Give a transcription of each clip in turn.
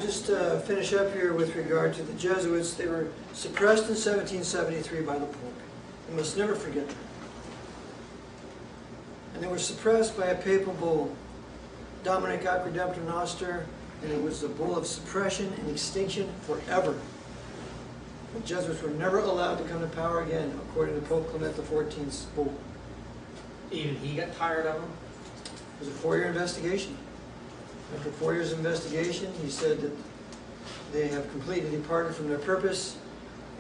just finish up here with regard to the Jesuits. They were suppressed in 1773 by the Pope. You must never forget that. And they were suppressed by a papal bull, Dominic Ac Redemptor Noster, and it was a bull of suppression and extinction forever. The Jesuits were never allowed to come to power again, according to Pope Clement XIV's bull. Even he got tired of them? It was a 4-year investigation. After 4 years of investigation, he said that they have completely departed from their purpose,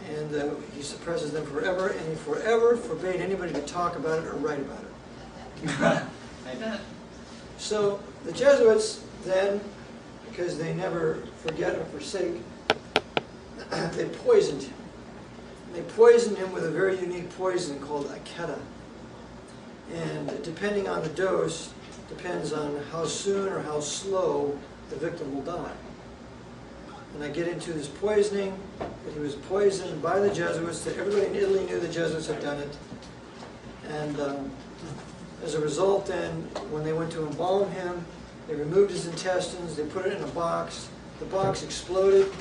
and he suppresses them forever, and he forever forbade anybody to talk about it or write about it. I bet. So the Jesuits then, because they never forget or forsake, they poisoned him. They poisoned him with a very unique poison called aketa. And depending on the dose, depends on how soon or how slow the victim will die. And I get into this poisoning, that he was poisoned by the Jesuits, that everybody in Italy knew the Jesuits had done it. And as a result then, when they went to embalm him, they removed his intestines, they put it in a box. The box exploded.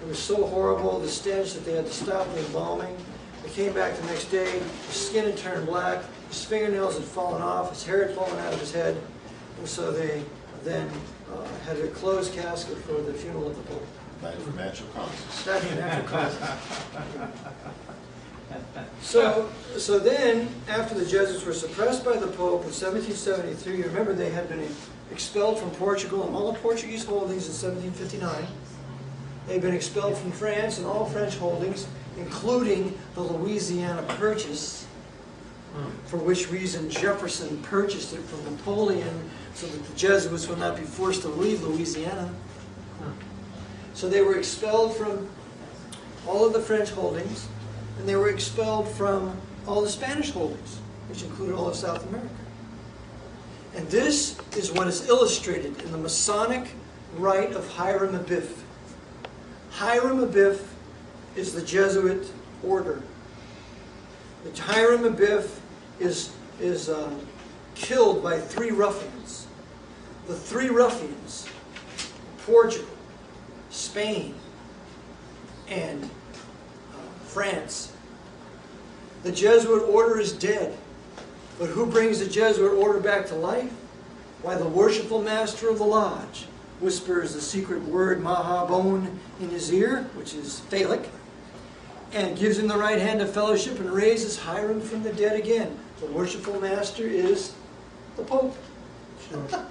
It was so horrible, the stench, that they had to stop the embalming. They came back the next day, his skin had turned black, his fingernails had fallen off, his hair had fallen out of his head. And so they then had a closed casket for the funeral of the Pope. Died from natural causes. Died from natural causes. So then, after the Jesuits were suppressed by the Pope in 1773, you remember they had been expelled from Portugal and all the Portuguese holdings in 1759. They'd been expelled from France and all French holdings, including the Louisiana Purchase, for which reason Jefferson purchased it from Napoleon so that the Jesuits would not be forced to leave Louisiana. So they were expelled from all of the French holdings, and they were expelled from all the Spanish holdings, which included all of South America. And this is what is illustrated in the Masonic Rite of Hiram Abiff. Hiram Abiff is the Jesuit order. The Hiram Abiff is killed by 3 ruffians. The 3 ruffians, Portugal, Spain, and France. The Jesuit order is dead. But who brings the Jesuit order back to life? Why, the worshipful master of the lodge whispers the secret word Mahabon in his ear, which is phallic, and gives him the right hand of fellowship and raises Hiram from the dead again. The worshipful master is the Pope. Sure.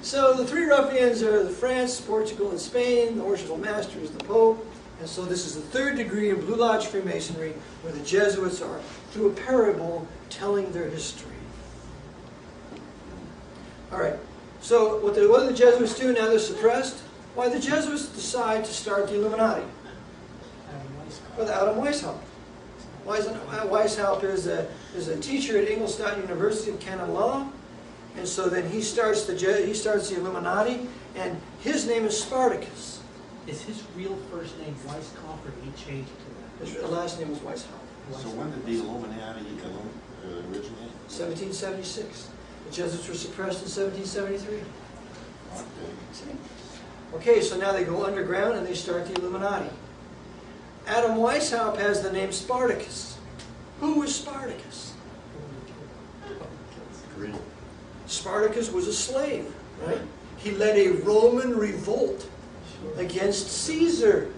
So the 3 ruffians are the France, Portugal, and Spain. The worshipful master is the Pope. And so this is the 3rd degree of Blue Lodge Freemasonry, where the Jesuits are, through a parable, telling their history. All right. So what do the Jesuits do now they're suppressed? Why, the Jesuits decide to start the Illuminati with Adam Weishaupt. Weishaupt is a teacher at Ingolstadt University of Canon Law, and so then he starts the Illuminati, and his name is Spartacus. Is his real first name Weishaupt, or did he change it to that? His last name was Weishaupt. So when did the Illuminati originate? 1776. The Jesuits were suppressed in 1773. Okay. Okay, so now they go underground and they start the Illuminati. Adam Weishaupt has the name Spartacus. Who was Spartacus? Great. Spartacus was a slave, right? He led a Roman revolt against Caesar,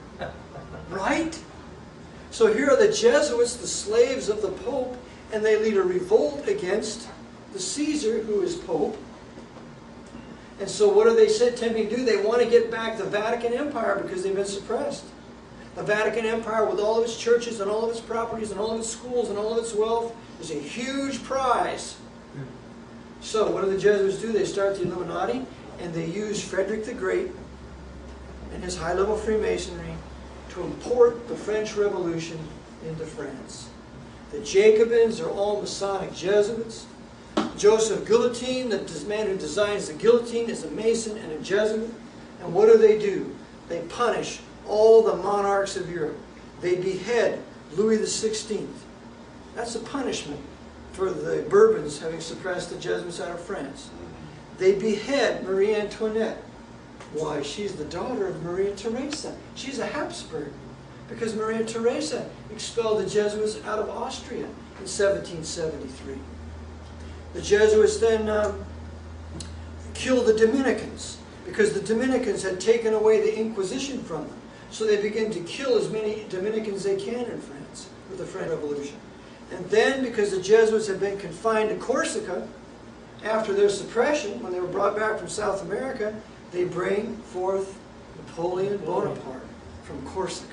right? So here are the Jesuits, the slaves of the Pope, and they lead a revolt against the Caesar, who is Pope. And so what are they attempting to do? They want to get back the Vatican Empire because they've been suppressed. The Vatican Empire, with all of its churches and all of its properties and all of its schools and all of its wealth, is a huge prize. So what do the Jesuits do? They start the Illuminati, and they use Frederick the Great and his high-level Freemasonry to import the French Revolution into France. The Jacobins are all Masonic Jesuits. Joseph Guillotine, the man who designs the guillotine, is a Mason and a Jesuit. And what do? They punish all the monarchs of Europe. They behead Louis XVI. That's a punishment for the Bourbons having suppressed the Jesuits out of France. They behead Marie Antoinette. Why, she's the daughter of Maria Theresa. She's a Habsburg, because Maria Theresa expelled the Jesuits out of Austria in 1773. The Jesuits then killed the Dominicans, because the Dominicans had taken away the Inquisition from them. So they began to kill as many Dominicans they can in France with the French Revolution. And then, because the Jesuits had been confined to Corsica, after their suppression, when they were brought back from South America, they bring forth Napoleon Bonaparte from Corsica.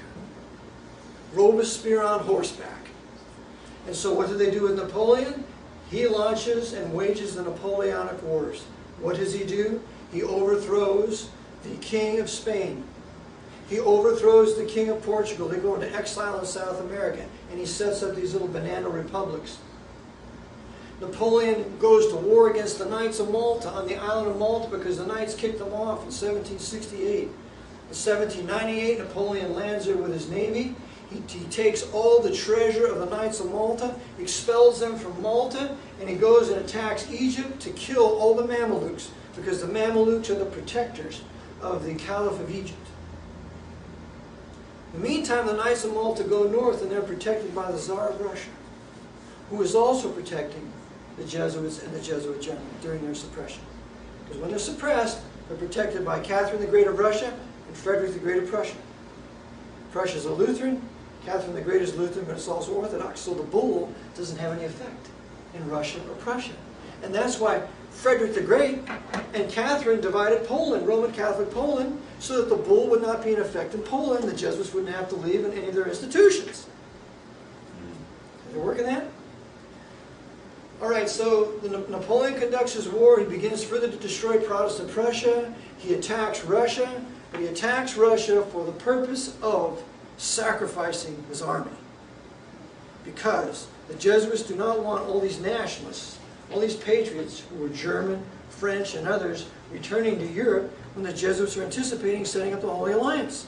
Robespierre on horseback. And so what do they do with Napoleon? He launches and wages the Napoleonic Wars. What does he do? He overthrows the King of Spain. He overthrows the King of Portugal. They go into exile in South America. And he sets up these little banana republics. Napoleon goes to war against the Knights of Malta on the island of Malta because the Knights kicked them off in 1768. In 1798, Napoleon lands there with his navy. He takes all the treasure of the Knights of Malta, expels them from Malta, and he goes and attacks Egypt to kill all the Mamelukes, because the Mamelukes are the protectors of the Caliph of Egypt. In the meantime, the Knights of Malta go north, and they're protected by the Tsar of Russia, who is also protecting the Jesuits and the Jesuit general during their suppression. Because when they're suppressed, they're protected by Catherine the Great of Russia and Frederick the Great of Prussia. Prussia's a Lutheran, Catherine the Great is Lutheran, but it's also Orthodox. So the bull doesn't have any effect in Russia or Prussia. And that's why Frederick the Great and Catherine divided Poland, Roman Catholic Poland, so that the bull would not be in effect in Poland. The Jesuits wouldn't have to leave in any of their institutions. They're working that? All right, so Napoleon conducts his war. He begins further to destroy Protestant Prussia. He attacks Russia, but he attacks Russia for the purpose of sacrificing his army. Because the Jesuits do not want all these nationalists, all these patriots who were German, French, and others returning to Europe when the Jesuits are anticipating setting up the Holy Alliance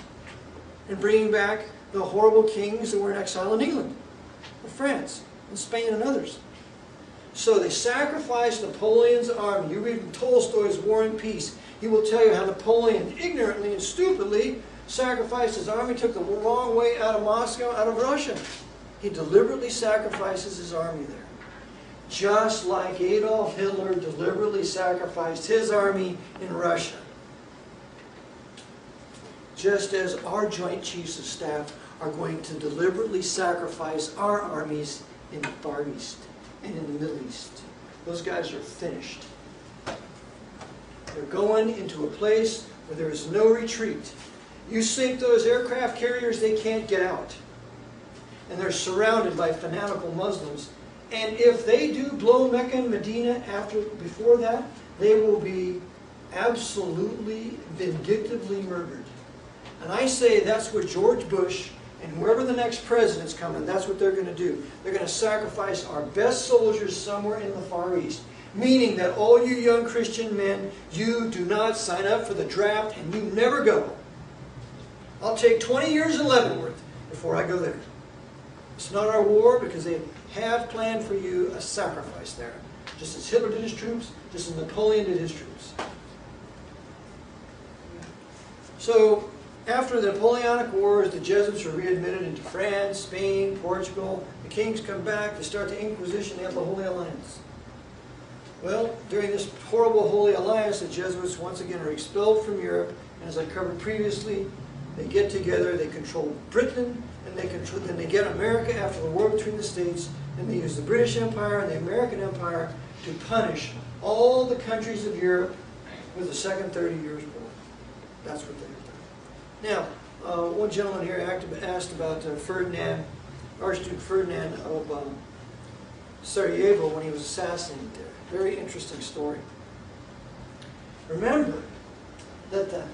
and bringing back the horrible kings that were in exile in England, and France, and Spain, and others. So they sacrificed Napoleon's army. You read Tolstoy's War and Peace. He will tell you how Napoleon ignorantly and stupidly sacrificed his army, took the wrong way out of Moscow, out of Russia. He deliberately sacrifices his army there. Just like Adolf Hitler deliberately sacrificed his army in Russia. Just as our Joint Chiefs of Staff are going to deliberately sacrifice our armies in the Far East and in the Middle East. Those guys are finished. They're going into a place where there is no retreat. You sink those aircraft carriers, they can't get out. And they're surrounded by fanatical Muslims. And if they do blow Mecca and Medina before that, they will be absolutely vindictively murdered. And I say that's what George Bush and whoever the next president's coming, that's what they're going to do. They're going to sacrifice our best soldiers somewhere in the Far East. Meaning that all you young Christian men, you do not sign up for the draft and you never go. I'll take 20 years in Leavenworth before I go there. It's not our war because they have planned for you a sacrifice there. Just as Hitler did his troops, just as Napoleon did his troops. So, after the Napoleonic Wars, the Jesuits were readmitted into France, Spain, Portugal. The kings come back, they start the Inquisition, they have the Holy Alliance. Well, during this horrible Holy Alliance, the Jesuits once again are expelled from Europe, and as I covered previously, they get together, they control Britain, and then they get America after the war between the states, and they use the British Empire and the American Empire to punish all the countries of Europe with the Second 30 Years' War. That's what they have done. Now, one gentleman here asked about Ferdinand, Archduke Ferdinand of Sarajevo when he was assassinated there. Very interesting story. Remember that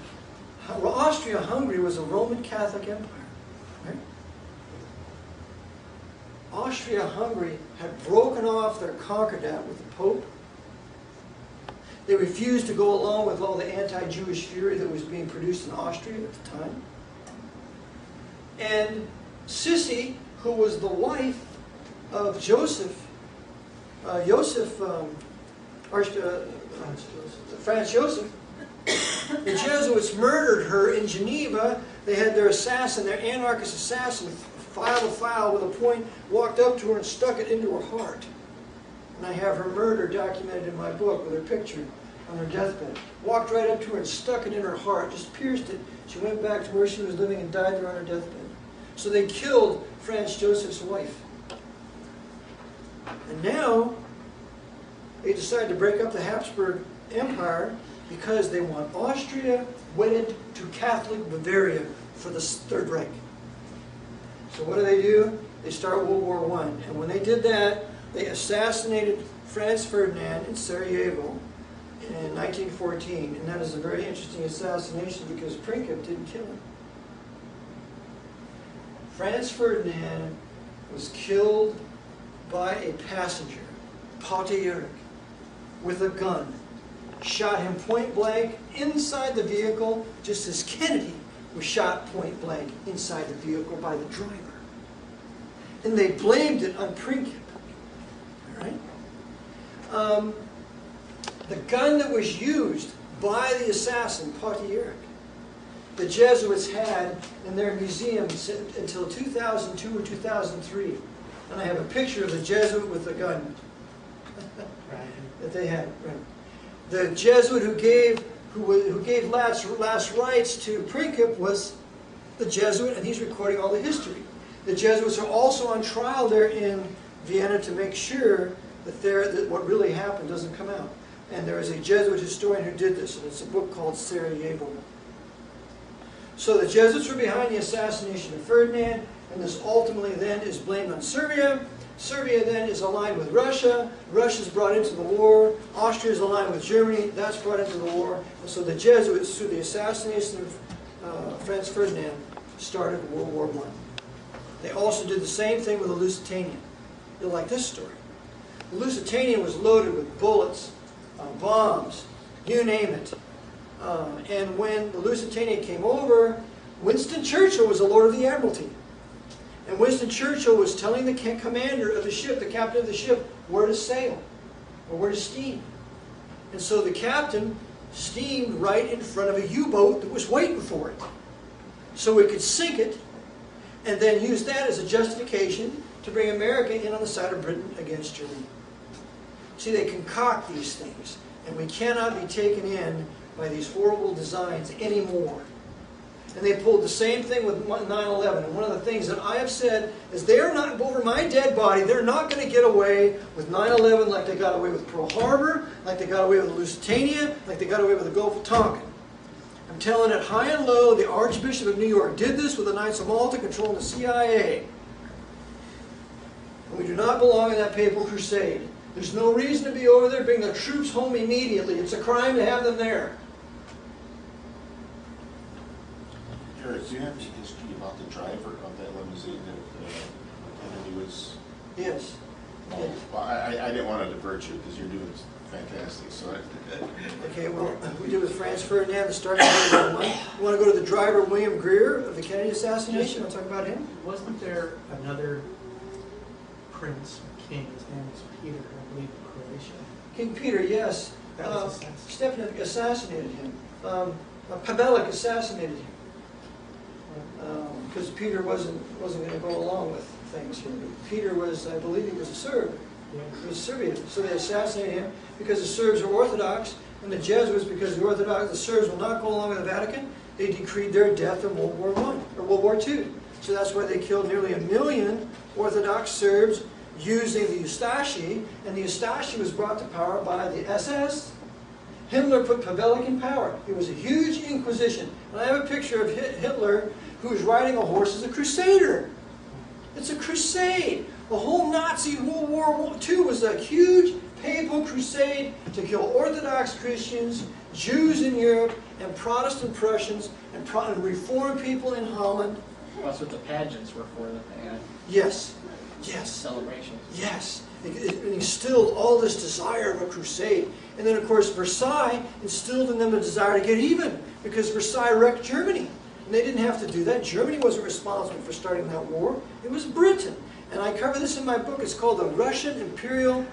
Austria-Hungary was a Roman Catholic empire. Right? Austria-Hungary had broken off their concordat with the Pope. They refused to go along with all the anti-Jewish fury that was being produced in Austria at the time. And Sissi, who was the wife of Franz Joseph, The Jesuits murdered her in Geneva. They had their assassin, their anarchist assassin, file to file with a point, walked up to her and stuck it into her heart. And I have her murder documented in my book with her picture on her deathbed. Walked right up to her and stuck it in her heart, just pierced it. She went back to where she was living and died there on her deathbed. So they killed Franz Joseph's wife. And now they decided to break up the Habsburg Empire because they want Austria wedded to Catholic Bavaria for the Third Reich. So what do? They start World War I. And when they did that, they assassinated Franz Ferdinand in Sarajevo in 1914. And that is a very interesting assassination because Prinkup didn't kill him. Franz Ferdinand was killed by a passenger, Pater, with a gun. Shot him point blank inside the vehicle, just as Kennedy was shot point blank inside the vehicle by the driver. And they blamed it on Prinkup. All right? The gun that was used by the assassin, Pater, the Jesuits had in their museum until 2002 or 2003. And I have a picture of the Jesuit with the gun that they had. Right. The Jesuit who gave last rites to Prinkup was the Jesuit, and he's recording all the history. The Jesuits are also on trial there in Vienna to make sure that what really happened doesn't come out. And there is a Jesuit historian who did this, and it's a book called Sarajevo. So the Jesuits were behind the assassination of Ferdinand, and this ultimately then is blamed on Serbia. Serbia then is aligned with Russia. Russia is brought into the war. Austria is aligned with Germany. That's brought into the war. And so the Jesuits, through the assassination of Franz Ferdinand, started World War I. They also did the same thing with the Lusitania. You'll like this story. The Lusitania was loaded with bullets, bombs, you name it. And when the Lusitania came over, Winston Churchill was the Lord of the Admiralty. And Winston Churchill was telling the commander of the ship, the captain of the ship, where to sail or where to steam. And so the captain steamed right in front of a U-boat that was waiting for it. So it could sink it and then use that as a justification to bring America in on the side of Britain against Germany. See, they concoct these things, and we cannot be taken in by these horrible designs anymore. And they pulled the same thing with 9/11. And one of the things that I have said is they're not, over my dead body, they're not going to get away with 9/11 like they got away with Pearl Harbor, like they got away with Lusitania, like they got away with the Gulf of Tonkin. I'm telling it high and low, the Archbishop of New York did this with the Knights of Malta controlling the CIA. And we do not belong in that papal crusade. There's no reason to be over there. Bring the troops home immediately. It's a crime to have them there. Eric, do you have any history about the driver of that limousine that Kennedy was? Yes. Oh, well, I didn't want to divert you because you're doing fantastic. So Okay, well, we did with Franz Ferdinand, the start of World War I. You want to go to the driver, William Greer, of the Kennedy assassination? Want to talk about him? Wasn't there another prince, king, his name was Peter, I believe, in Croatia? King Peter, yes. That was assassinated. Stephen assassinated him. Pavelic assassinated him. Because Peter wasn't going to go along with things here. Peter was, I believe he was a Serb. Yeah. He was Serbian. So they assassinated him because the Serbs are Orthodox, and the Jesuits, because the Serbs will not go along with the Vatican, they decreed their death in World War I, or World War II. So that's why they killed nearly 1 million Orthodox Serbs using the Ustashi, and the Ustashi was brought to power by the SS. Himmler put Pavelic in power. It was a huge inquisition. And I have a picture of Hitler who was riding a horse as a crusader. It's a crusade. The whole Nazi World War II was a huge papal crusade to kill Orthodox Christians, Jews in Europe, and Protestant Prussians, and Reformed people in Holland. That's what the pageants were for, that they had Yes. Yes. celebrations. Yes. It instilled all this desire of a crusade. And then, of course, Versailles instilled in them a desire to get even, because Versailles wrecked Germany. And they didn't have to do that. Germany wasn't responsible for starting that war. It was Britain. And I cover this in my book. It's called the Russian Imperial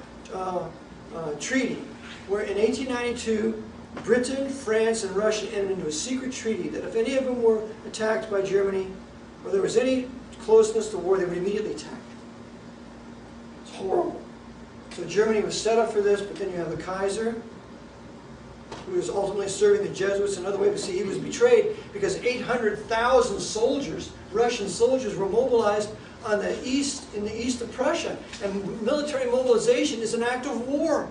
Treaty, where in 1892, Britain, France, and Russia entered into a secret treaty that if any of them were attacked by Germany, or there was any closeness to war, they would immediately attack. It's horrible. So Germany was set up for this, but then you have the Kaiser, who was ultimately serving the Jesuits another way. But see, he was betrayed because 800,000 soldiers, Russian soldiers, were mobilized on the east, in the east of Prussia. And military mobilization is an act of war.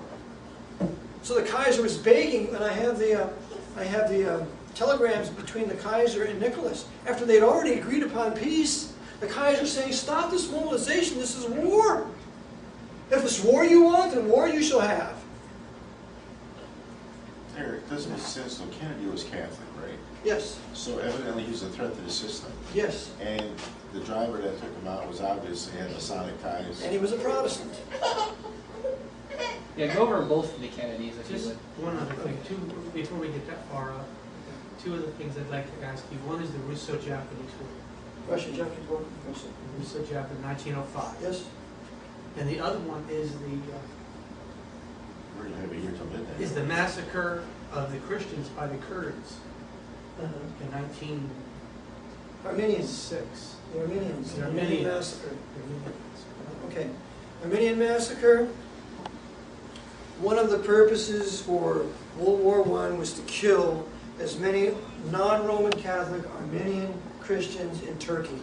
So the Kaiser was begging, and I have the telegrams between the Kaiser and Nicholas. After they'd already agreed upon peace, the Kaiser saying, stop this mobilization, this is war. If it's war you want, then war you shall have. Eric, doesn't make sense though. Kennedy was Catholic, right? Yes. So evidently he was a threat to the system. Yes. And the driver that took him out was obviously had Masonic ties. And he was a Protestant. Yeah, go over both of the Kennedys if you Just would. one other thing, too, before we get that far up, two other things I'd like to ask you. One is the Russo-Japanese War. Russian-Japanese War? Yes. Russo-Japan, 1905. Yes. And the other one is We're going to have a year till midnight. the massacre of the Christians by the Kurds Uh-huh. in 1906. Armenians. The Armenians. The Armenian Armenians. massacre. Okay. Armenian massacre. One of the purposes for World War I was to kill as many non-Roman Catholic Armenian Christians in Turkey.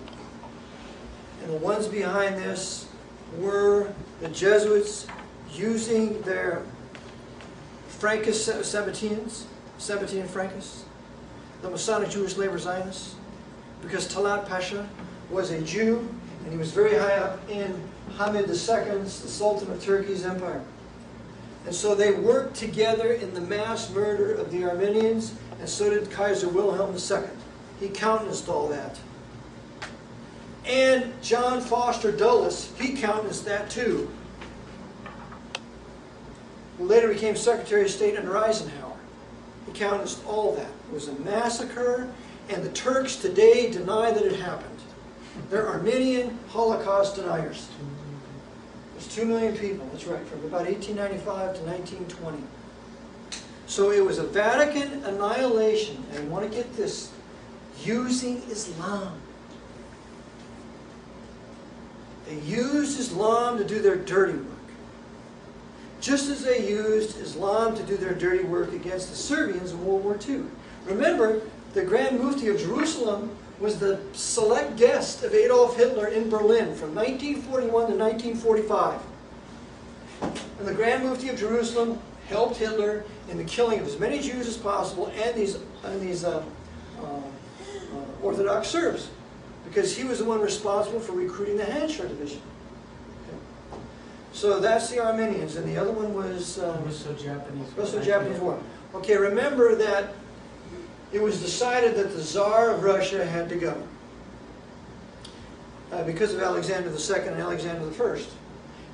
And the ones behind this were the Jesuits using their Frankist Sabbateans, Sabbatean Frankists, the Masonic Jewish Labor Zionists, because Talat Pasha was a Jew, and he was very high up in Hamid II's, the Sultan of Turkey's empire. And so they worked together in the mass murder of the Armenians, and so did Kaiser Wilhelm II. He countenanced all that. And John Foster Dulles, he countenanced that too. Who later became Secretary of State under Eisenhower. He countenanced all that. It was a massacre, and the Turks today deny that it happened. They're Armenian Holocaust deniers. There's 2 million people, that's right, from about 1895 to 1920. So it was a Vatican annihilation, and I want to get this, using Islam. They used Islam to do their dirty work. Just as they used Islam to do their dirty work against the Serbians in World War II. Remember, the Grand Mufti of Jerusalem was the select guest of Adolf Hitler in Berlin from 1941 to 1945. And the Grand Mufti of Jerusalem helped Hitler in the killing of as many Jews as possible and these Orthodox Serbs, because he was the one responsible for recruiting the Handschar Division. Okay. So that's the Armenians, and the other one was Russo-Japanese War. Russo-Japanese War. Okay, remember that it was decided that the Tsar of Russia had to go because of Alexander II and Alexander I.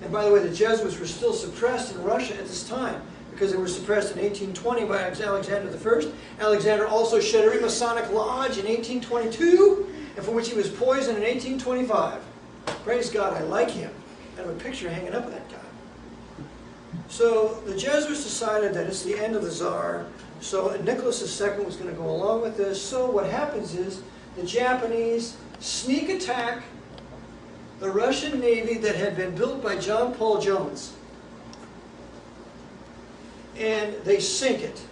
And by the way, the Jesuits were still suppressed in Russia at this time because they were suppressed in 1820 by Alexander I. Alexander also shut every Masonic lodge in 1822, and for which he was poisoned in 1825. Praise God, I like him. I have a picture hanging up of that guy. So the Jesuits decided that it's the end of the Tsar. So Nicholas II was going to go along with this. So what happens is the Japanese sneak attack the Russian Navy that had been built by John Paul Jones. And they sink it.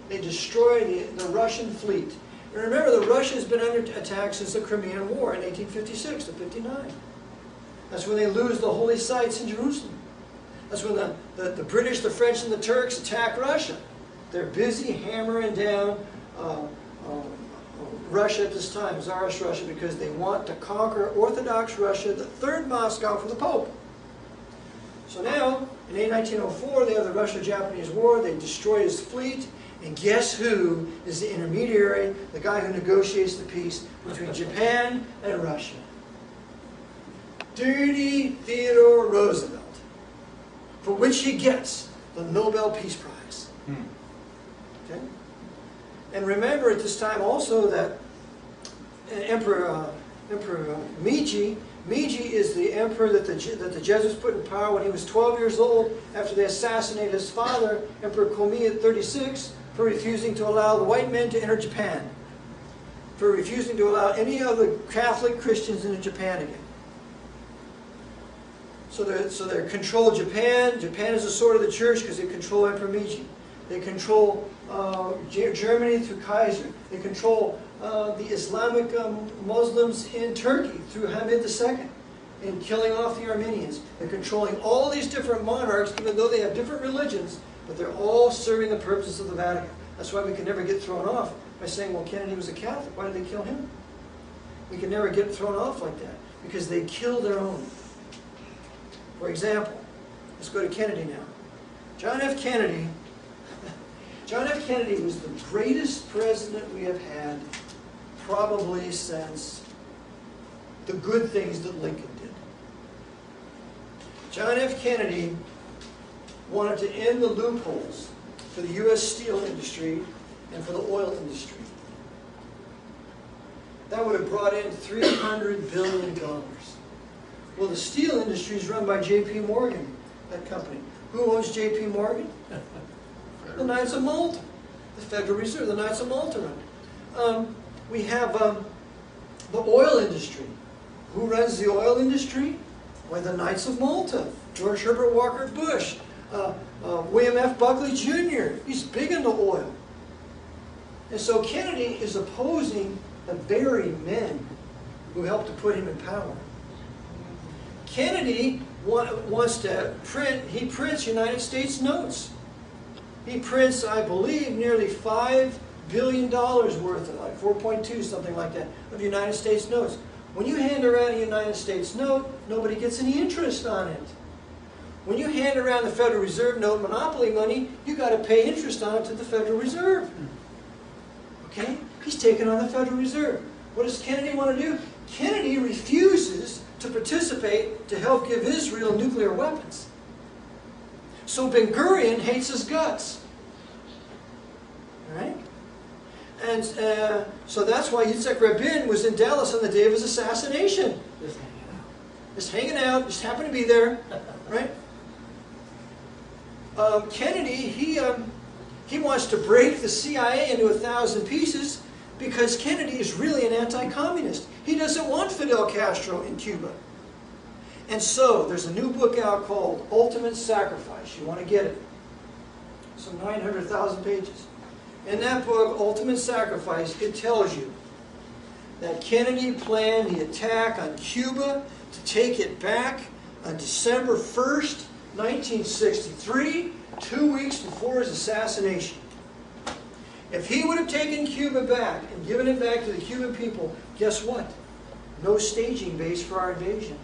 They destroy the Russian fleet. And remember, the Russia has been under attack since the Crimean War in 1856 to 59. That's when they lose the holy sites in Jerusalem. That's when the British, the French, and the Turks attack Russia. They're busy hammering down Russia at this time, Tsarist Russia, because they want to conquer Orthodox Russia, the third Moscow for the Pope. So now, in 1904, they have the Russo-Japanese War. They destroy his fleet. And guess who is the intermediary, the guy who negotiates the peace between Japan and Russia? Dirty Theodore Roosevelt, for which he gets the Nobel Peace Prize. Okay? And remember at this time also that Emperor Meiji is the emperor that the Jesuits put in power when he was 12 years old after they assassinated his father, Emperor Komi, at 36, for refusing to allow the white men to enter Japan, for refusing to allow any of the Catholic Christians into Japan again. So they control Japan. Japan is a sword of the church because they control Emperor Meiji. They control Germany through Kaiser. They control the Islamic Muslims in Turkey through Hamid II in killing off the Armenians. They're controlling all these different monarchs, even though they have different religions, but they're all serving the purposes of the Vatican. That's why we can never get thrown off by saying, well, Kennedy was a Catholic. Why did they kill him? We can never get thrown off like that because they kill their own. For example, let's go to Kennedy now. John F. Kennedy was the greatest president we have had probably since the good things that Lincoln did. John F. Kennedy wanted to end the loopholes for the U.S. steel industry and for the oil industry. That would have brought in $300 billion. Well, the steel industry is run by J.P. Morgan, that company. Who owns J.P. Morgan? The Knights of Malta. The Federal Reserve, the Knights of Malta run it. We have the oil industry. Who runs the oil industry? Why, the Knights of Malta. George Herbert Walker Bush. William F. Buckley Jr. He's big into oil. And so Kennedy is opposing the very men who helped to put him in power. Kennedy wants to print, he prints United States notes. He prints, I believe, nearly $5 billion worth, like 4.2, something like that, of United States notes. When you hand around a United States note, nobody gets any interest on it. When you hand around the Federal Reserve note, monopoly money, you got to pay interest on it to the Federal Reserve. Okay? He's taken on the Federal Reserve. What does Kennedy want to do? Kennedy refuses to participate to help give Israel nuclear weapons. So Ben-Gurion hates his guts. Right? And so that's why Yitzhak Rabin was in Dallas on the day of his assassination. Just hanging out, just happened to be there. Right? Kennedy, he wants to break the CIA into 1,000 pieces because Kennedy is really an anti-communist. He doesn't want Fidel Castro in Cuba. And so, there's a new book out called Ultimate Sacrifice. You want to get it. Some 900,000 pages. In that book, Ultimate Sacrifice, it tells you that Kennedy planned the attack on Cuba to take it back on December 1st, 1963, 2 weeks before his assassination. If he would have taken Cuba back and given it back to the Cuban people, guess what? No staging base for our invasion.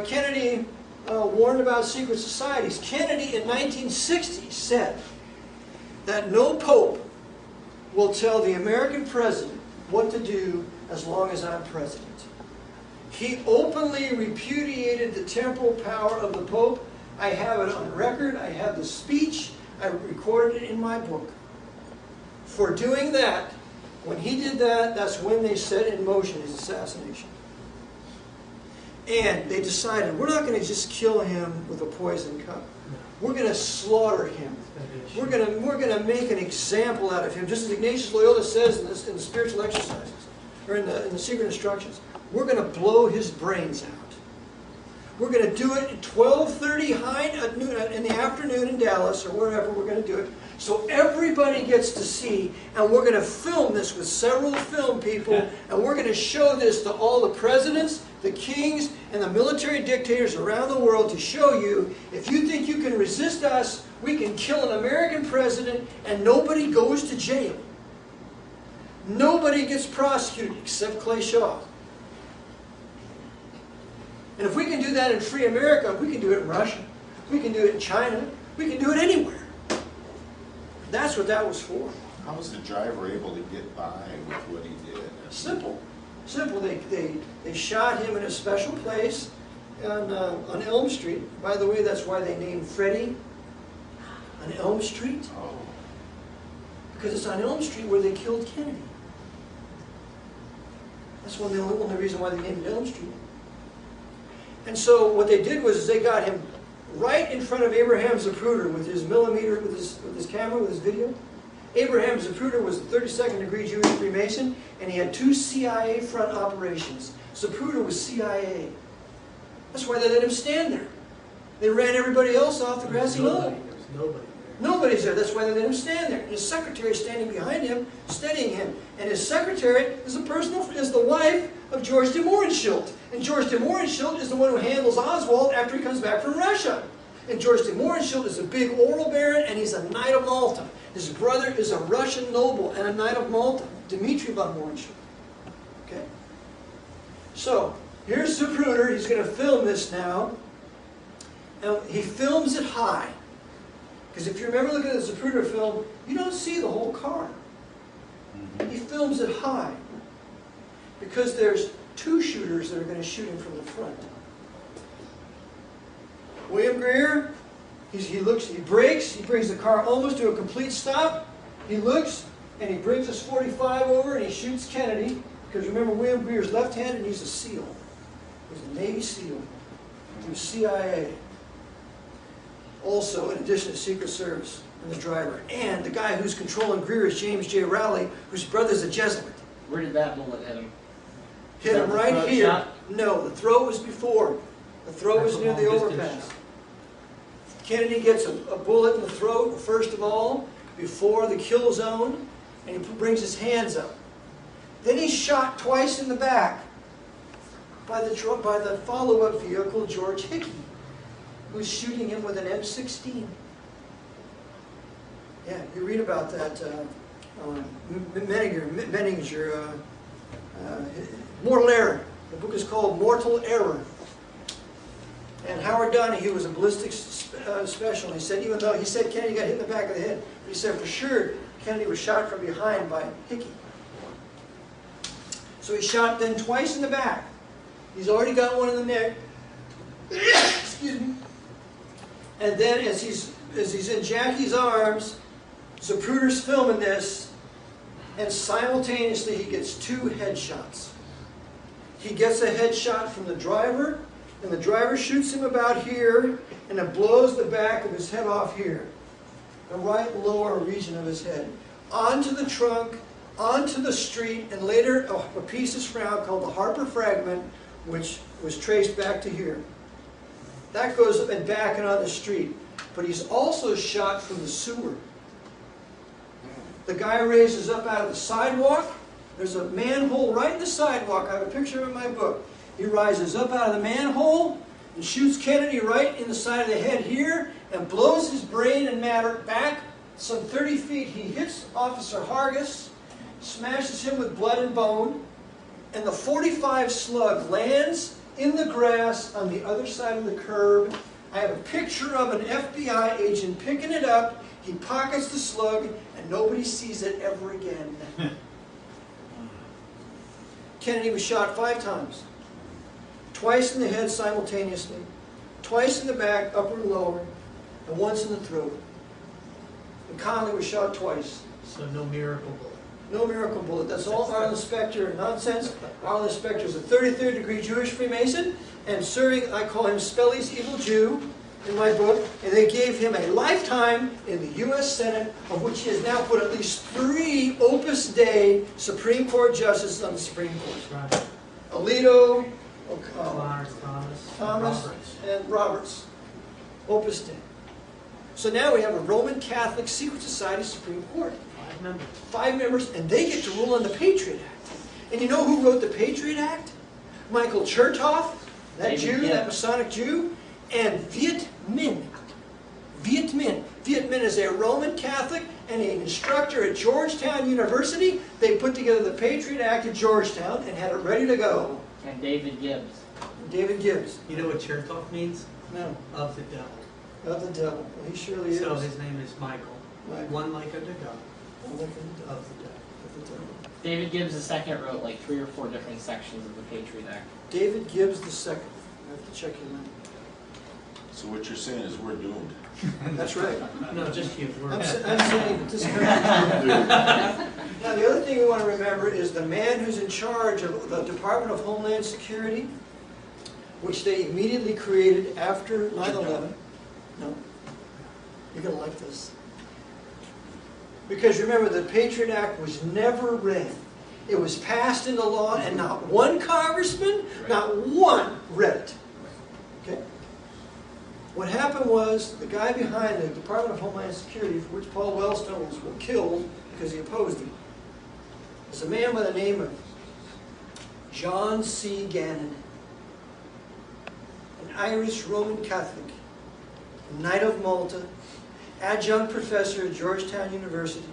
Kennedy warned about secret societies. Kennedy in 1960 said that no pope will tell the American president what to do as long as I'm president. He openly repudiated the temporal power of the pope. I have it on record. I have the speech. I recorded it in my book. For doing that, when he did that, that's when they set in motion his assassination. And they decided, we're not going to just kill him with a poison cup. We're going to slaughter him. We're going to make an example out of him. Just as Ignatius Loyola says in the spiritual exercises, or in the secret instructions, we're going to blow his brains out. We're going to do it at 12:30 in the afternoon in Dallas, or wherever we're going to do it, so everybody gets to see, and we're going to film this with several film people, and we're going to show this to all the presidents, the kings, and the military dictators around the world to show you, if you think you can resist us, we can kill an American president, and nobody goes to jail. Nobody gets prosecuted except Clay Shaw. And if we can do that in free America, we can do it in Russia. We can do it in China. We can do it anywhere. That's what that was for. How was the driver able to get by with what he did? Simple. Simple. They shot him in a special place on Elm Street. By the way, that's why they named Freddie on Elm Street. Oh. Because it's on Elm Street where they killed Kennedy. That's the only reason why they named it Elm Street. And so what they did was they got him right in front of Abraham Zapruder with his millimeter, with his camera, with his video. Abraham Zapruder was a 32nd degree Jewish Freemason, and he had 2 CIA front operations. Zapruder was CIA. That's why they let him stand there. They ran everybody else off the grassy knoll. There's nobody there. Nobody's there. That's why they let him stand there. And his secretary is standing behind him, steadying him. And his secretary is the wife of George de Mohrenschildt. And George de Mohrenschildt is the one who handles Oswald after he comes back from Russia. And George de Mohrenschildt is a big oil baron, and he's a Knight of Malta. His brother is a Russian noble and a Knight of Malta, Dmitri von Mohrenschildt. Okay? So, here's Zapruder. He's going to film this now. And he films it high. Because if you remember looking at the Zapruder film, you don't see the whole car. He films it high. Because there's 2 shooters that are going to shoot him from the front. William Greer, he brakes, he brings the car almost to a complete stop. He looks, and he brings his .45 over, and he shoots Kennedy. Because remember, William Greer's left-handed, and he's a SEAL. He's a Navy SEAL. He was CIA. Also, in addition to Secret Service and the driver. And the guy who's controlling Greer is James J. Rowley, whose brother's a Jesuit. Where did that bullet hit him? Hit him right throat here. shot? No, the throat was before. The throat was near the overpass. Kennedy gets a bullet in the throat, first of all, before the kill zone, and he brings his hands up. Then he's shot twice in the back by the follow-up vehicle, George Hickey, who's shooting him with an M16. Yeah, you read about that. Menninger, Mortal Error. The book is called Mortal Error. And Howard Donahue was a ballistics special. He said, even though he said Kennedy got hit in the back of the head, but he said for sure Kennedy was shot from behind by Hickey. So he shot then twice in the back. He's already got one in the neck. Excuse me. And then as he's in Jackie's arms, Zapruder's filming this, and simultaneously he gets 2 headshots. He gets a headshot from the driver, and the driver shoots him about here, and it blows the back of his head off here, the right lower region of his head, onto the trunk, onto the street, and later a piece is found called the Harper Fragment, which was traced back to here. That goes up and back and on the street. But he's also shot from the sewer. The guy raises up out of the sidewalk. There's a manhole right in the sidewalk. I have a picture of it in my book. He rises up out of the manhole and shoots Kennedy right in the side of the head here and blows his brain and matter back some 30 feet. He hits Officer Hargis, smashes him with blood and bone, and the .45 slug lands in the grass on the other side of the curb. I have a picture of an FBI agent picking it up. He pockets the slug, and nobody sees it ever again. Kennedy was shot 5 times. Twice in the head simultaneously, twice in the back, upper and lower, and once in the throat. And Connolly was shot twice. So no miracle bullet. No miracle bullet. That's all Arlen Specter nonsense. Arlen Specter is a 33rd degree Jewish Freemason, and serving, I call him Spelly's Evil Jew in my book, and they gave him a lifetime in the U.S. Senate, of which he has now put at least 3 Opus Dei Supreme Court justices on the Supreme Court. Right. Alito, Clarence Thomas, Roberts. and Roberts. Opus Dei. So now we have a Roman Catholic Secret Society Supreme Court. 5 members. 5 members, and they get to rule on the Patriot Act. And you know who wrote the Patriot Act? Michael Chertoff, that David Jew, Gibbs. that Masonic Jew, and Viet Minh. Viet Minh. Viet Minh is a Roman Catholic and an instructor at Georgetown University. They put together the Patriot Act at Georgetown and had it ready to go. And David Gibbs. David Gibbs. You know what Chertoff means? No, Of the devil. not the devil. Well, he surely is. So his name is Michael. Michael. One like unto God. Of Of the devil. the devil. David Gibbs II wrote like 3 or 4 different sections of the Patriot Act. David Gibbs II. I have to check him out. So what you're saying is we're doomed. That's right. No, just you. We're I'm saying that this country. Now, the other thing we want to remember is the man who's in charge of the Department of Homeland Security, which they immediately created after 9/11. No. You're going to like this. Because remember, the Patriot Act was never read. It was passed into law, and not one congressman, not one read it. Okay? What happened was, the guy behind the Department of Homeland Security, for which Paul Wellstone was killed because he opposed him, is a man by the name of John C. Gannon, an Irish Roman Catholic, a Knight of Malta, adjunct professor at Georgetown University,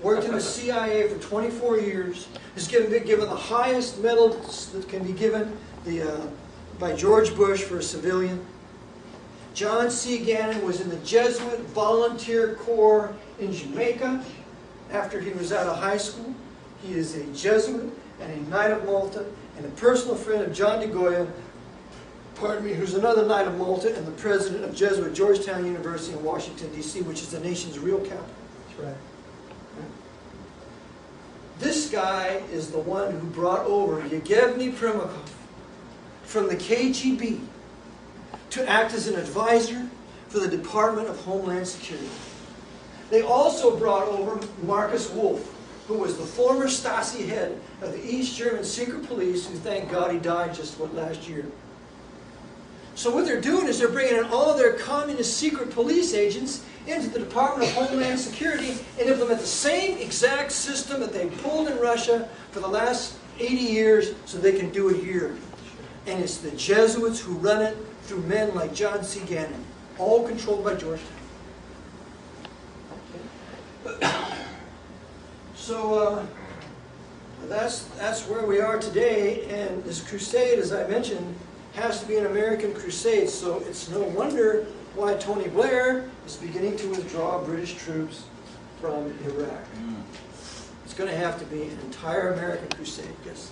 worked in the CIA for 24 years, has been given the highest medal that can be given by George Bush for a civilian. John C. Gannon was in the Jesuit Volunteer Corps in Jamaica after he was out of high school. He is a Jesuit and a Knight of Malta and a personal friend of John de Goya, who's another Knight of Malta and the president of Jesuit Georgetown University in Washington, D.C., which is the nation's real capital. That's right. This guy is the one who brought over Yevgeny Primakov from the KGB to act as an advisor for the Department of Homeland Security. They also brought over Marcus Wolf, who was the former Stasi head of the East German secret police, who, thank God, he died just last year. So what they're doing is they're bringing in all of their communist secret police agents into the Department of Homeland Security and implement the same exact system that they pulled in Russia for the last 80 years so they can do it here. And it's the Jesuits who run it through men like John C. Gannon, all controlled by Georgetown. So that's where we are today, and this crusade, as I mentioned, has to be an American crusade, so it's no wonder why Tony Blair is beginning to withdraw British troops from Iraq. It's going to have to be an entire American crusade, yes.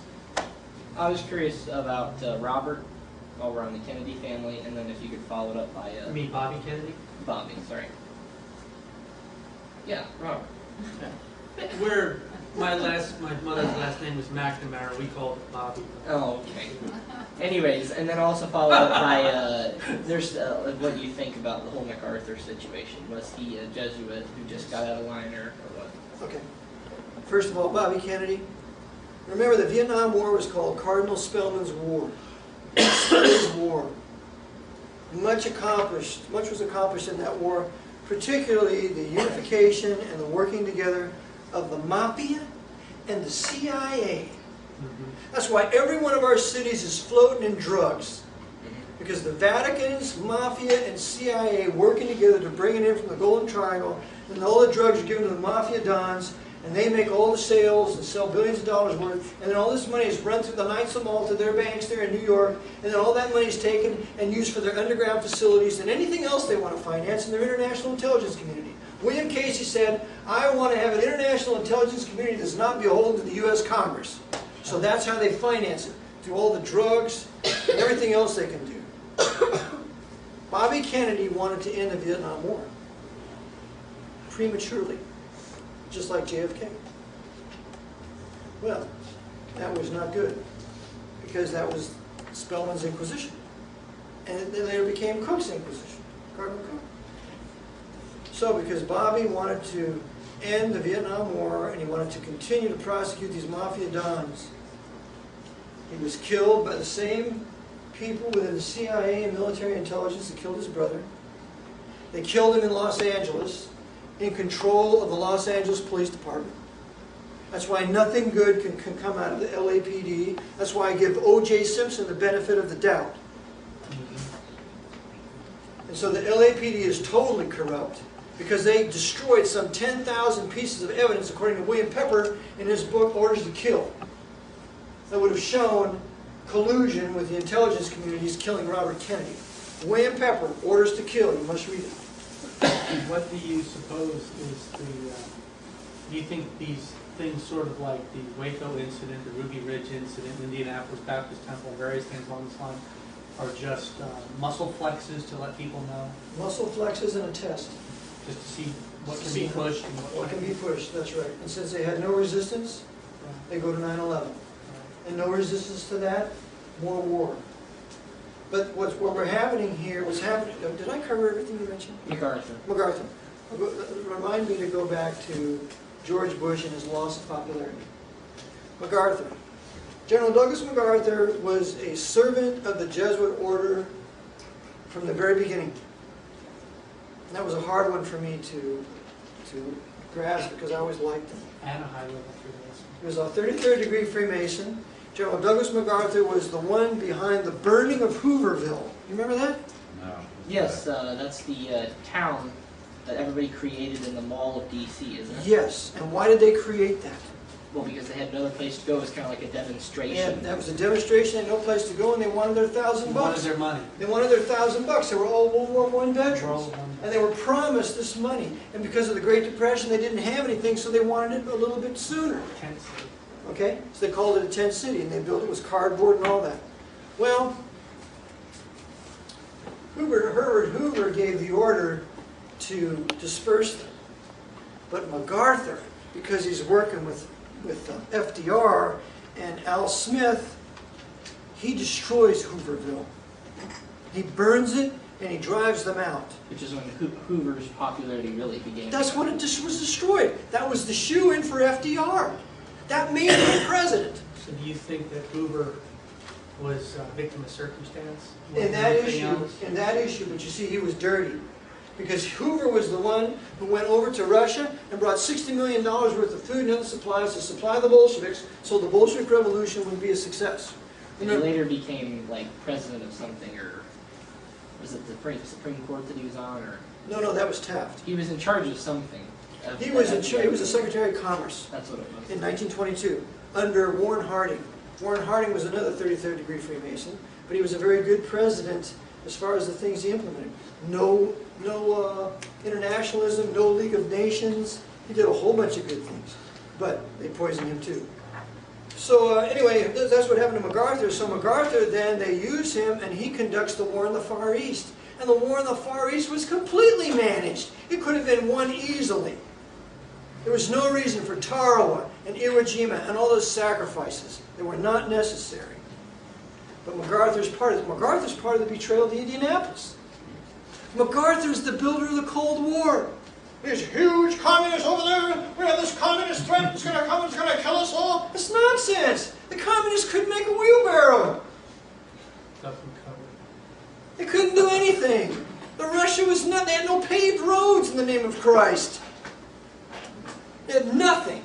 I was curious about Robert, while we're on the Kennedy family, and then if you could follow it up by... You mean Bobby Kennedy? Bobby, sorry. Yeah, Robert. My mother's last name was McNamara. We called it Bobby. Oh, okay. Anyways, and then also follow up by, what you think about the whole MacArthur situation. Was he a Jesuit who just got out of line, or what? Okay. First of all, Bobby Kennedy. Remember, the Vietnam War was called Cardinal Spellman's War. Spellman's War. Much was accomplished in that war, particularly the unification and the working together of the Mafia and the CIA. That's why every one of our cities is floating in drugs. Because the Vatican's Mafia and CIA working together to bring it in from the Golden Triangle, and all the drugs are given to the Mafia Dons, and they make all the sales and sell billions of dollars worth, and then all this money is run through the Knights of Malta, their banks there in New York, and then all that money is taken and used for their underground facilities and anything else they want to finance in their international intelligence community. William Casey said, I want to have an international intelligence community that's not beholden to the U.S. Congress. So that's how they finance it, through all the drugs and everything else they can do. Bobby Kennedy wanted to end the Vietnam War prematurely, just like JFK. Well, that was not good, because that was Spellman's Inquisition. And it then later became Cook's Inquisition, Cardinal Cook. So because Bobby wanted to end the Vietnam War and he wanted to continue to prosecute these Mafia Dons, he was killed by the same people within the CIA and military intelligence that killed his brother. They killed him in Los Angeles, in control of the Los Angeles Police Department. That's why nothing good can come out of the LAPD. That's why I give O.J. Simpson the benefit of the doubt. And so the LAPD is totally corrupt, because they destroyed some 10,000 pieces of evidence, according to William Pepper in his book, Orders to Kill, that would have shown collusion with the intelligence communities killing Robert Kennedy. William Pepper, Orders to Kill, you must read it. What do you suppose is do you think these things sort of like the Waco incident, the Ruby Ridge incident, Indianapolis Baptist Temple, various things along this line, are just muscle flexes to let people know? Muscle flexes and a test. Just to see what can be pushed and What can be pushed, that's right. And since they had no resistance, they go to 9/11. And no resistance to that, more war. But what we're happening here, what's happening, did I cover everything you mentioned? MacArthur. MacArthur. Remind me to go back to George Bush and his loss of popularity. MacArthur. General Douglas MacArthur was a servant of the Jesuit order from the very beginning. And that was a hard one for me to grasp because I always liked him. And a high-level Freemason. He was a 33rd degree Freemason. General Douglas MacArthur was the one behind the burning of Hooverville. You remember that? No. Yes, that's the town that everybody created in the Mall of D.C., isn't it? Yes. And why did they create that? Well, because they had no other place to go. It was kind of like a demonstration. And that was a demonstration. They had no place to go, and they wanted their $1,000 What bucks. is their money? They wanted their $1,000 They were all World War I veterans. World And they were promised this money. And because of the Great Depression, they didn't have anything, so they wanted it a little bit sooner. Tent City. Okay? So they called it a tent city, and they built it with cardboard and all that. Well, Herbert Hoover gave the order to disperse them. But MacArthur, because he's working with FDR and Al Smith, he destroys Hooverville. He burns it and he drives them out. Which is when Hoover's popularity really began. That's when it just was destroyed. That was the shoe-in for FDR. That made him president. So do you think that Hoover was a victim of circumstance? In that issue, but you see, he was dirty. Because Hoover was the one who went over to Russia and brought $60 million worth of food and other supplies to supply the Bolsheviks so the Bolshevik Revolution would be a success. And he later became like president of something, or was it the Supreme Court that he was on, or? No, that was Taft. He was in charge of something. He was a Secretary of Commerce That's what it was. in 1922 under Warren Harding. Warren Harding was another 33rd degree Freemason, but he was a very good president as far as the things he implemented. No internationalism, no League of Nations. He did a whole bunch of good things, but they poisoned him too. So anyway, that's what happened to MacArthur. So MacArthur, then they use him and he conducts the war in the Far East. And the war in the Far East was completely managed. It could have been won easily. There was no reason for Tarawa and Iwo Jima and all those sacrifices. They were not necessary. But MacArthur's part of the betrayal of the Indianapolis. MacArthur's the builder of the Cold War. There's huge communists over there. We have this communist threat that's going to come and it's going to kill us all. It's nonsense. The communists couldn't make a wheelbarrow. Nothing covered. They couldn't do anything. The Russia was nothing. They had no paved roads in the name of Christ. They had nothing.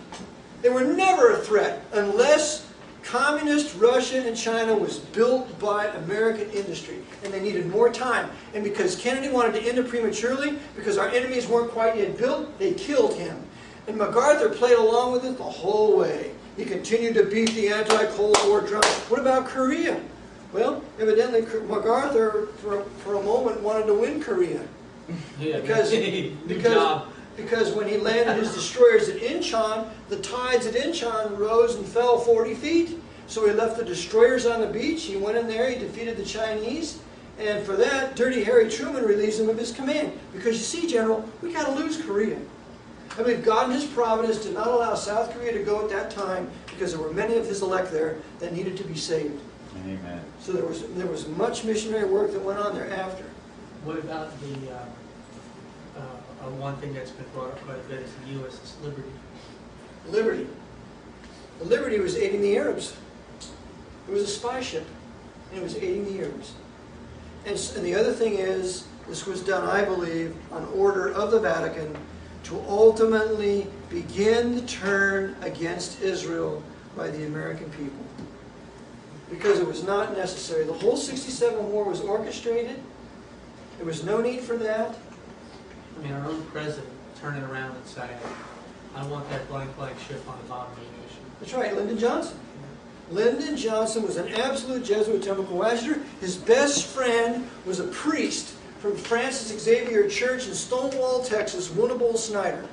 They were never a threat unless communist Russia and China was built by American industry. And they needed more time. And because Kennedy wanted to end it prematurely, because our enemies weren't quite yet built, they killed him. And MacArthur played along with it the whole way. He continued to beat the anti-Cold War drum. What about Korea? Well, evidently MacArthur, for a moment, wanted to win Korea. Yeah, Because when he landed his destroyers at Incheon, the tides at Incheon rose and fell 40 feet. So he left the destroyers on the beach. He went in there, he defeated the Chinese. And for that, Dirty Harry Truman released him of his command. Because you see, General, we got to lose Korea. I believe God in His providence did not allow South Korea to go at that time because there were many of His elect there that needed to be saved. Amen. So there was much missionary work that went on there after. What about the one thing that's been brought up quite a bit is the USS Liberty? Liberty. The Liberty was aiding the Arabs. It was a spy ship, and it was aiding the Arabs. And the other thing is, this was done, I believe, on order of the Vatican to ultimately begin the turn against Israel by the American people. Because it was not necessary. The whole 67 war was orchestrated. There was no need for that. I mean, our own president turning around and saying, I want that blank ship on the bottom of the ocean. That's right, Lyndon Johnson. Lyndon Johnson was an absolute Jesuit temple coadjutor. His best friend was a priest from Francis Xavier Church in Stonewall, Texas, Winnable Snyder.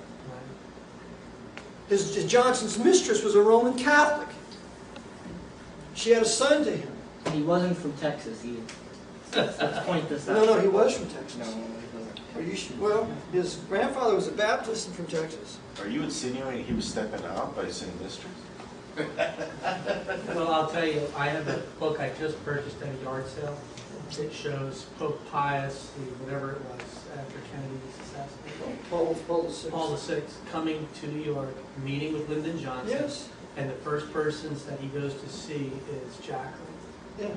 Johnson's mistress was a Roman Catholic. She had a son to him. He wasn't from Texas. Let's point this out. No, he was from Texas. No, he wasn't. Are you sure? Well, his grandfather was a Baptist and from Texas. Are you insinuating he was stepping out by saying mistress? Well, I'll tell you, I have a book I just purchased at a yard sale it shows Pope Pius, whatever it was, after Kennedy's assassination. Paul VI. Paul VI coming to New York, meeting with Lyndon Johnson. Yes, And the first persons that he goes to see is Jacqueline. yeah.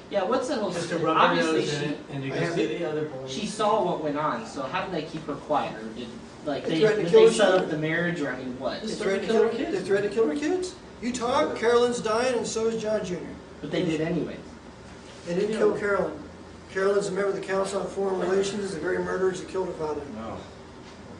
Yeah, what's that whole Just to rub her obviously nose in it and to I go have see it. the other boys. she saw what went on, so how did they keep her quiet? Or did They threatened to did kill they her set up children. the marriage, or I mean what? They threatened to kill her kids. They threatened to kill her kids. You talk, Carolyn's dying, and so is John Jr. But they did anyways. They didn't kill Carolyn. Carolyn's a member of the Council on Foreign Relations, the very murderers that killed her father. No.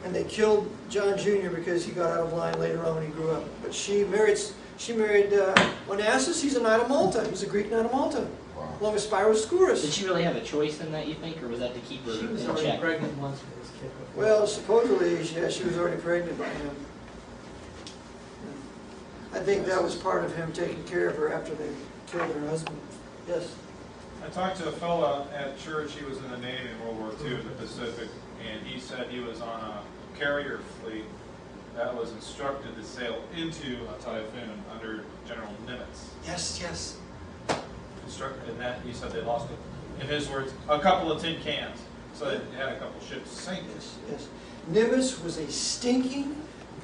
And they killed John Jr. because he got out of line later on when he grew up. But she married Onassis. He's a Knight of Malta. He's a Greek Knight of Malta, Wow. along with Spyros Did Skouras. she really have a choice in that, you think, or was that to keep her She was in already check? pregnant once with his kid. before. Well, supposedly, yeah, she was already pregnant by him. I think that was part of him taking care of her after they killed her husband. Yes. I talked to a fella at church, he was in the Navy in World War II in the Pacific, and he said he was on a carrier fleet that was instructed to sail into a typhoon under General Nimitz. Yes, yes. Instructed in that, he said they lost, in his words, a couple of tin cans. So they had a couple ships sink. Yes, yes. Nimitz was a stinking,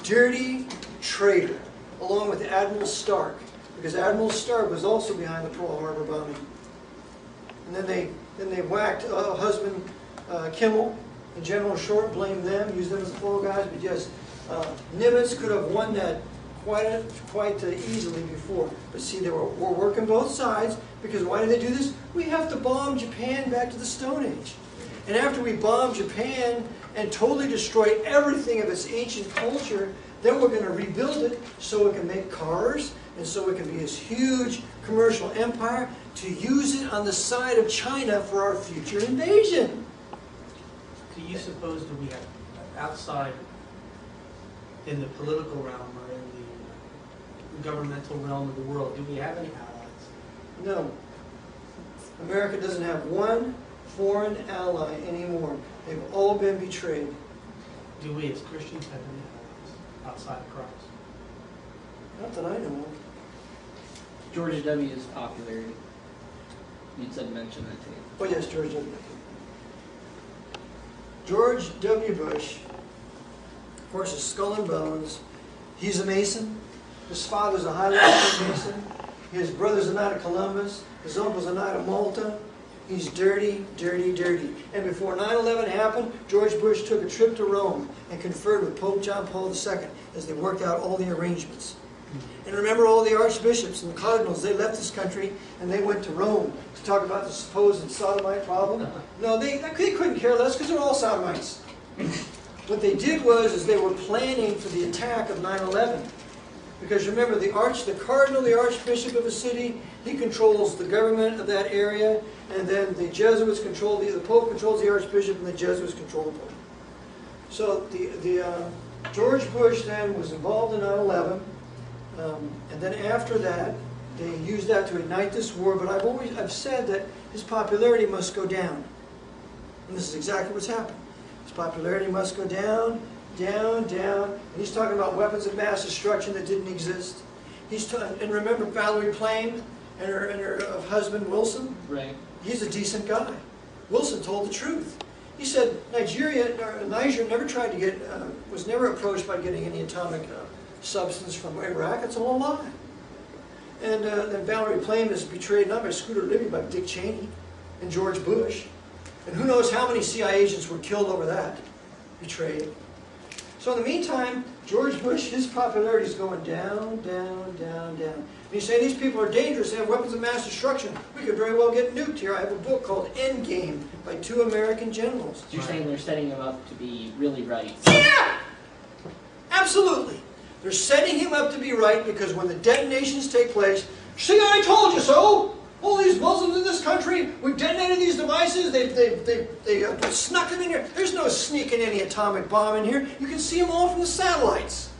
dirty traitor, along with Admiral Stark, because Admiral Stark was also behind the Pearl Harbor bombing. And then they whacked husband Kimmel and General Short, blamed them, used them as the fall guys. But yes, Nimitz could have won that quite easily before. But see, they were working both sides, because why did they do this? We have to bomb Japan back to the Stone Age. And after we bomb Japan and totally destroy everything of its ancient culture, then we're going to rebuild it so it can make cars, and so it can be this huge commercial empire, to use it on the side of China for our future invasion. Do you suppose that we have outside, in the political realm or in the governmental realm of the world, do we have any allies? No. America doesn't have one foreign ally anymore. They've all been betrayed. Do we as Christians have any allies outside of Christ? Not that I know of. George W.'s popularity. You'd said mention that to me. Oh yes, George W. George W. Bush, of course, is skull and bones. He's a Mason. His father's a high-level Mason. His brother's a Knight of Columbus. His uncle's a Knight of Malta. He's dirty, dirty, dirty. And before 9/11 happened, George Bush took a trip to Rome and conferred with Pope John Paul II as they worked out all the arrangements. And remember, all the archbishops and the cardinals, they left this country and they went to Rome to talk about the supposed sodomite problem. No, they couldn't care less, because they're all sodomites. What they did was they were planning for the attack of 9/11. Because remember, the cardinal, the archbishop of a city, he controls the government of that area, and then the Jesuits control, the Pope controls the archbishop, and the Jesuits control the Pope. So George Bush then was involved in 9/11, and then after that, they used that to ignite this war, but I've said that his popularity must go down. And this is exactly what's happened. His popularity must go down, down, down. And he's talking about weapons of mass destruction that didn't exist. And remember Valerie Plame and her husband Wilson? Right. He's a decent guy. Wilson told the truth. He said Niger never tried to get, was never approached by getting any atomic substance from Iraq. It's all a lie. And then Valerie Plame is betrayed not by Scooter Libby, but by Dick Cheney and George Bush. And who knows how many CIA agents were killed over that, betrayed. So in the meantime, George Bush, his popularity is going down, down, down, down. And he's saying these people are dangerous, they have weapons of mass destruction. We could very well get nuked here. I have a book called Endgame by 2 American generals. So you're saying they're setting him up to be really right? Yeah! Absolutely. They're setting him up to be right, because when the detonations take place, see, I told you so! All these Muslims in this country, we've detonated these devices, they snuck them in here. There's no sneaking any atomic bomb in here. You can see them all from the satellites.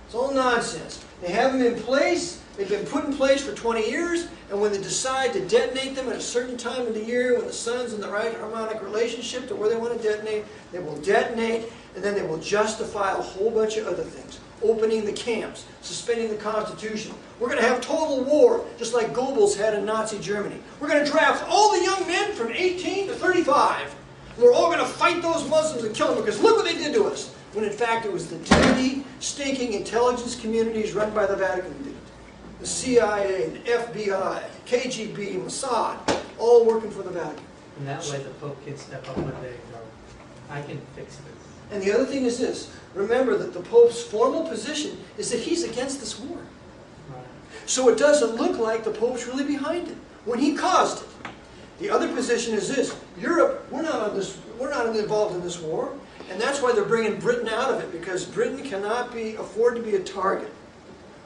It's all nonsense. They have them in place. They've been put in place for 20 years, and when they decide to detonate them at a certain time of the year, when the sun's in the right harmonic relationship to where they want to detonate, they will detonate, and then they will justify a whole bunch of other things. opening the camps, suspending the Constitution. We're going to have total war, just like Goebbels had in Nazi Germany. We're going to draft all the young men from 18 to 35. We're all going to fight those Muslims and kill them because look what they did to us. When in fact it was the dirty, stinking intelligence communities run by the Vatican that did it. The CIA, the FBI, KGB, Mossad, all working for the Vatican. And that way the Pope can step up one day and go, I can fix this. And the other thing is this. Remember that the Pope's formal position is that he's against this war. Right. So it doesn't look like the Pope's really behind it when he caused it. The other position is this. Europe, we're not involved in this war. And that's why they're bringing Britain out of it, because Britain cannot afford to be a target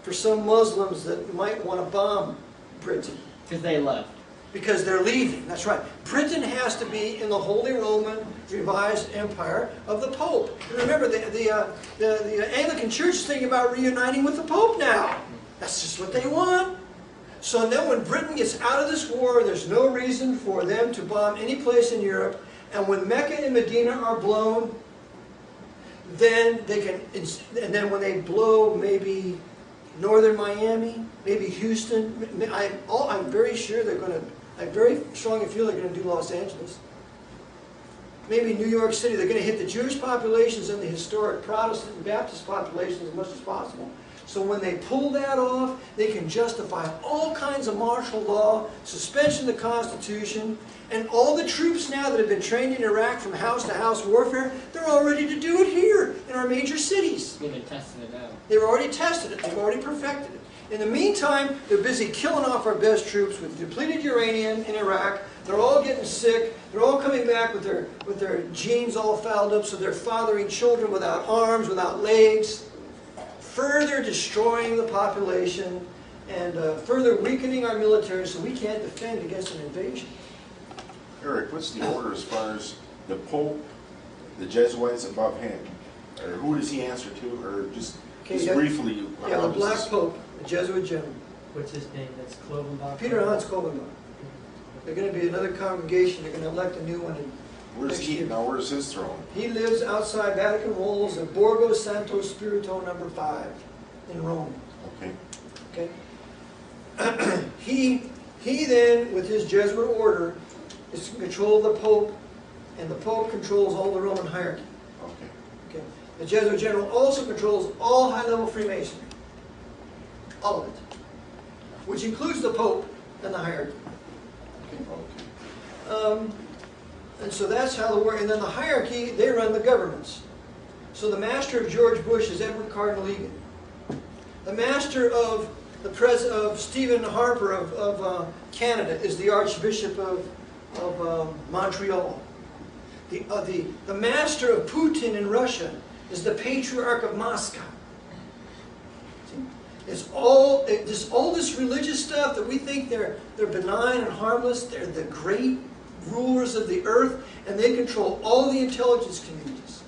for some Muslims that might want to bomb Britain. Because they left. Because they're leaving, that's right. Britain has to be in the Holy Roman Revised Empire of the Pope. And remember, the Anglican Church is thinking about reuniting with the Pope now. That's just what they want. So then when Britain gets out of this war, there's no reason for them to bomb any place in Europe. And when Mecca and Medina are blown, then they can, and then when they blow maybe northern Miami, maybe Houston, I'm very sure they're going to, I very strongly feel they're going to do Los Angeles. Maybe New York City, they're going to hit the Jewish populations and the historic Protestant and Baptist populations as much as possible. So when they pull that off, they can justify all kinds of martial law, suspension of the Constitution, and all the troops now that have been trained in Iraq from house-to-house warfare, they're all ready to do it here in our major cities. They've been testing it out. They've already tested it. They've already perfected it. In the meantime, they're busy killing off our best troops with depleted uranium in Iraq. They're all getting sick. They're all coming back with their genes all fouled up, so they're fathering children without arms, without legs, further destroying the population and further weakening our military so we can't defend against an invasion. Eric, what's the order as far as the Pope, the Jesuits above him? Or who does he answer to? Or just briefly, yeah, the Black Pope, the Jesuit general. What's his name? That's Clovenbach? Peter Hans Clovenbach. They're going to be another congregation. They're going to elect a new one. Where's he? Now, where's his throne? He lives outside Vatican walls in Borgo Santo Spirito number 5 in Rome. Okay. Okay. He then, with his Jesuit order, is in control of the Pope, and the Pope controls all the Roman hierarchy. Okay. Okay. The Jesuit general also controls all high-level Freemasonry. All of it. Which includes the Pope and the hierarchy. Okay. And so that's how the war, and then the hierarchy, they run the governments. So the master of George Bush is Edward Cardinal Egan. The master of Stephen Harper of Canada is the Archbishop of Montreal. The master of Putin in Russia is the Patriarch of Moscow. It's all this religious stuff that we think they're benign and harmless. They're the great rulers of the earth, and they control all the intelligence communities.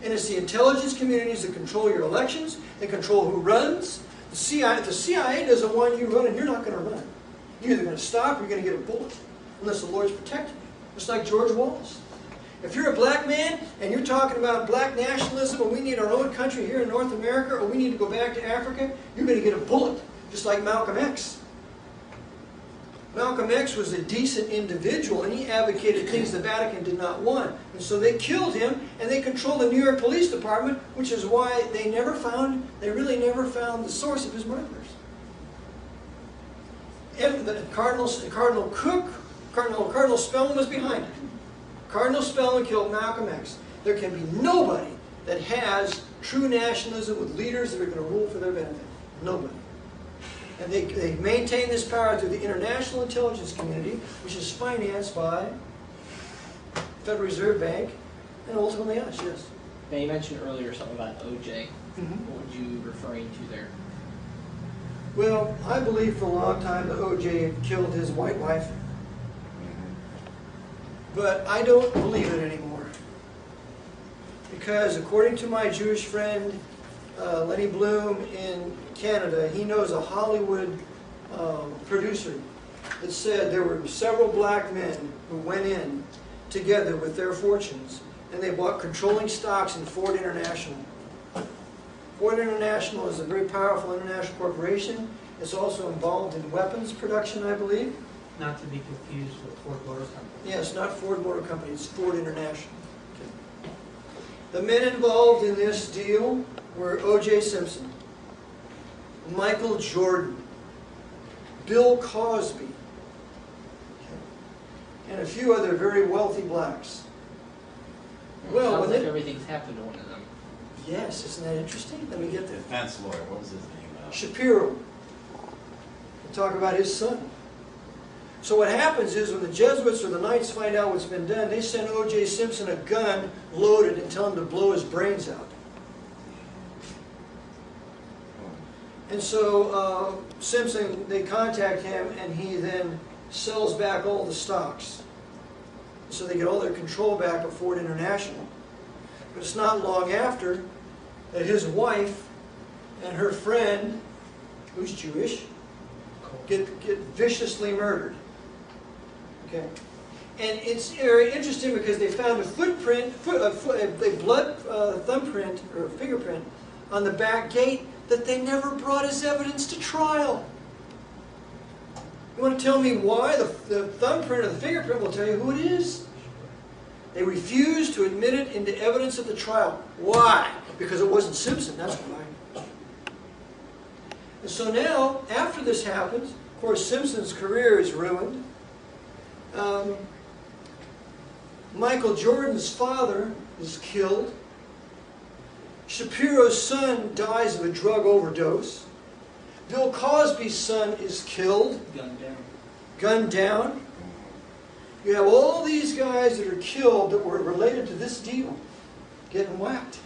And it's the intelligence communities that control your elections. They control who runs. The CIA doesn't want you running. You're not going to run. You're either going to stop or you're going to get a bullet, unless the Lord's protecting you. Just like George Wallace. If you're a black man and you're talking about black nationalism and we need our own country here in North America or we need to go back to Africa, you're going to get a bullet, just like Malcolm X. Malcolm X was a decent individual and he advocated things the Vatican did not want. And so they killed him and they controlled the New York Police Department, which is why they really never found the source of his murderers. Cardinal Spellman was behind it. Cardinal Spellman killed Malcolm X. There can be nobody that has true nationalism with leaders that are going to rule for their benefit. Nobody. And they maintain this power through the international intelligence community, which is financed by Federal Reserve Bank and ultimately us, yes. Now you mentioned earlier something about OJ. What would you referring to there? Well, I believe for a long time that OJ killed his white wife. But I don't believe it anymore. Because according to my Jewish friend, Lenny Bloom in Canada, he knows a Hollywood producer that said there were several black men who went in together with their fortunes and they bought controlling stocks in Ford International. Ford International is a very powerful international corporation. It's also involved in weapons production, I believe. Not to be confused with Ford Motor Company. Yes, not Ford Motor Company, it's Ford International. The men involved in this deal were O.J. Simpson, Michael Jordan, Bill Cosby, and a few other very wealthy blacks. Well, sounds when like they, everything's happened to one of them. yes, isn't that interesting? Let me get The there. defense lawyer, what was his name? Shapiro. We'll talk about his son. So what happens is when the Jesuits or the Knights find out what's been done, they send O.J. Simpson a gun loaded and tell him to blow his brains out. And so Simpson, they contact him, and he then sells back all the stocks. So they get all their control back of Ford International. But it's not long after that his wife and her friend, who's Jewish, get viciously murdered. Okay, and it's very interesting because they found a footprint, a blood thumbprint or fingerprint on the back gate that they never brought as evidence to trial. You want to tell me why? The thumbprint or the fingerprint will tell you who it is. They refused to admit it into evidence at the trial. Why? Because it wasn't Simpson, that's why. And so now, after this happens, of course, Simpson's career is ruined. Michael Jordan's father is killed. Shapiro's son dies of a drug overdose. Bill Cosby's son is killed. Gunned down. Gunned down. You have all these guys that are killed that were related to this deal getting whacked.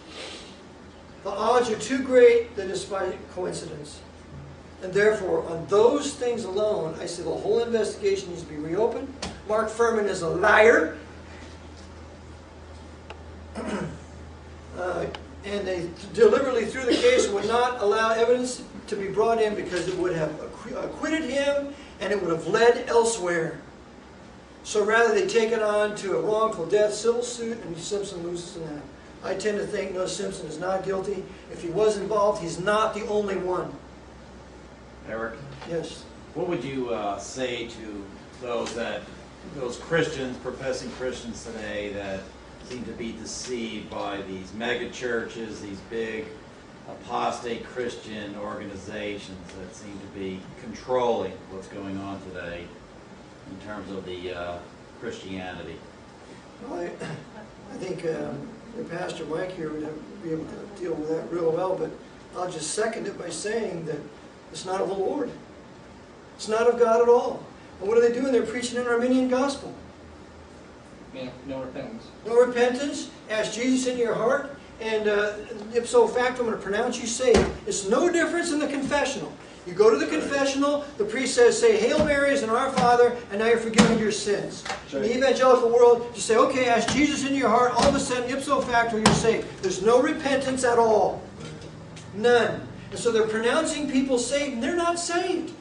The odds are too great that it's by coincidence. And therefore, on those things alone, I say the whole investigation needs to be reopened. Mark Furman is a liar. And they deliberately threw the case and would not allow evidence to be brought in because it would have acquitted him and it would have led elsewhere. So rather they take it on to a wrongful death civil suit, and Simpson loses in that. I tend to think, no, Simpson is not guilty. If he was involved, he's not the only one. Eric, Yes. what would you say to those Christians, professing Christians today, that seem to be deceived by these mega churches, these big apostate Christian organizations that seem to be controlling what's going on today in terms of the Christianity? Well, I think your Pastor Mike here would be able to deal with that real well, but I'll just second it by saying that it's not of the Lord. It's not of God at all. And what are they doing? They're preaching an Arminian gospel. Yeah, no repentance. No repentance. Ask Jesus into your heart, and ipso facto, I'm going to pronounce you saved. It's no difference in the confessional. You go to the confessional, the priest says, say Hail Marys and Our Father, and now you're forgiven your sins. In the evangelical world, you say, okay, ask Jesus into your heart, all of a sudden, ipso facto, you're saved. There's no repentance at all. None. And so they're pronouncing people saved, and they're not saved.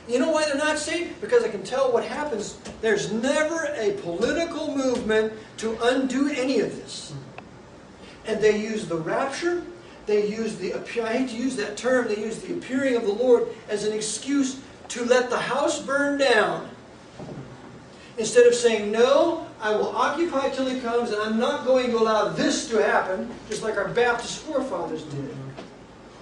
You know why they're not saved? Because I can tell what happens. There's never a political movement to undo any of this. And they use the rapture, they use the, I hate to use that term, they use the appearing of the Lord as an excuse to let the house burn down. Instead of saying, no, I will occupy till He comes, and I'm not going to allow this to happen, just like our Baptist forefathers did.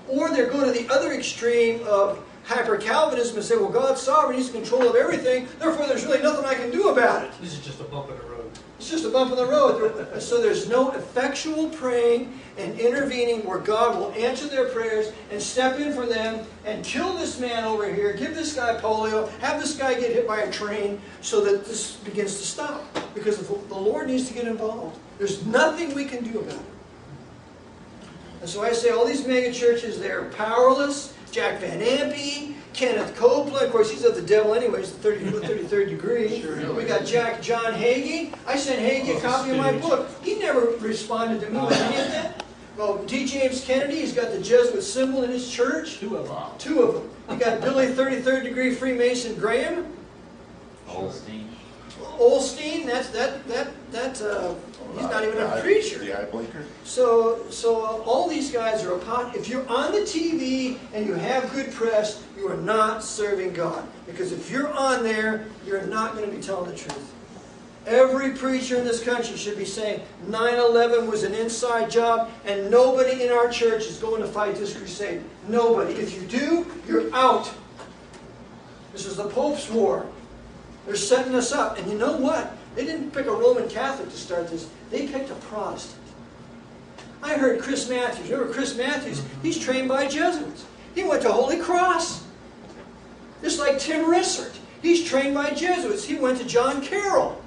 Or they go to the other extreme of hyper-Calvinism and say, well, God's sovereign, He's in control of everything, therefore there's really nothing I can do about it. This is just a bump in the road. It's just a bump in the road. So there's no effectual praying and intervening where God will answer their prayers and step in for them and kill this man over here, give this guy polio, have this guy get hit by a train so that this begins to stop. Because the Lord needs to get involved. There's nothing we can do about it. And so I say all these mega churches, they're powerless. Jack Van Ampe, Kenneth Copeland, of course he's of the devil anyway, he's the 33rd degree. Sure. We got John Hagee. I sent Hagee a copy of my book. He never responded to me with any of that. Well, D. James Kennedy, he's got the Jesuit symbol in his church. Two of them. Two of them. You got Billy 33rd degree Freemason Graham. Holstein. Olstein, he's not even a preacher. The eye blinker? So all these guys are if you're on the TV and you have good press, you are not serving God. Because if you're on there, you're not going to be telling the truth. Every preacher in this country should be saying 9/11 was an inside job and nobody in our church is going to fight this crusade. Nobody. If you do, you're out. This is the Pope's war. They're setting us up. And you know what? They didn't pick a Roman Catholic to start this. They picked a Protestant. I heard Chris Matthews. Remember Chris Matthews? He's trained by Jesuits. He went to Holy Cross. Just like Tim Rissert. He's trained by Jesuits. He went to John Carroll.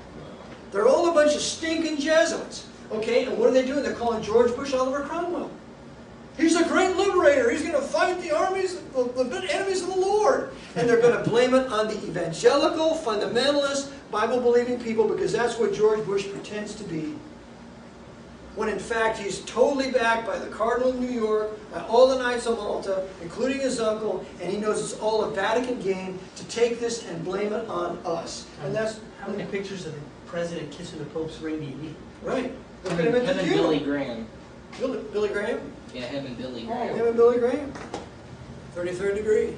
They're all a bunch of stinking Jesuits. Okay, and what are they doing? They're calling George Bush Oliver Cromwell. He's a great liberator. He's going to fight the armies, the enemies of the Lord. And they're going to blame it on the evangelical, fundamentalist, Bible-believing people because that's what George Bush pretends to be. When in fact he's totally backed by the Cardinal of New York, by all the Knights of Malta, including his uncle, and he knows it's all a Vatican game to take this and blame it on us. And that's How many pictures of the president kissing the Pope's ring do you need? right. Look at Him him at and the Billy funeral. Graham. Billy Graham? Yeah, him and Billy Him Graham. and Billy Graham. 33rd degree.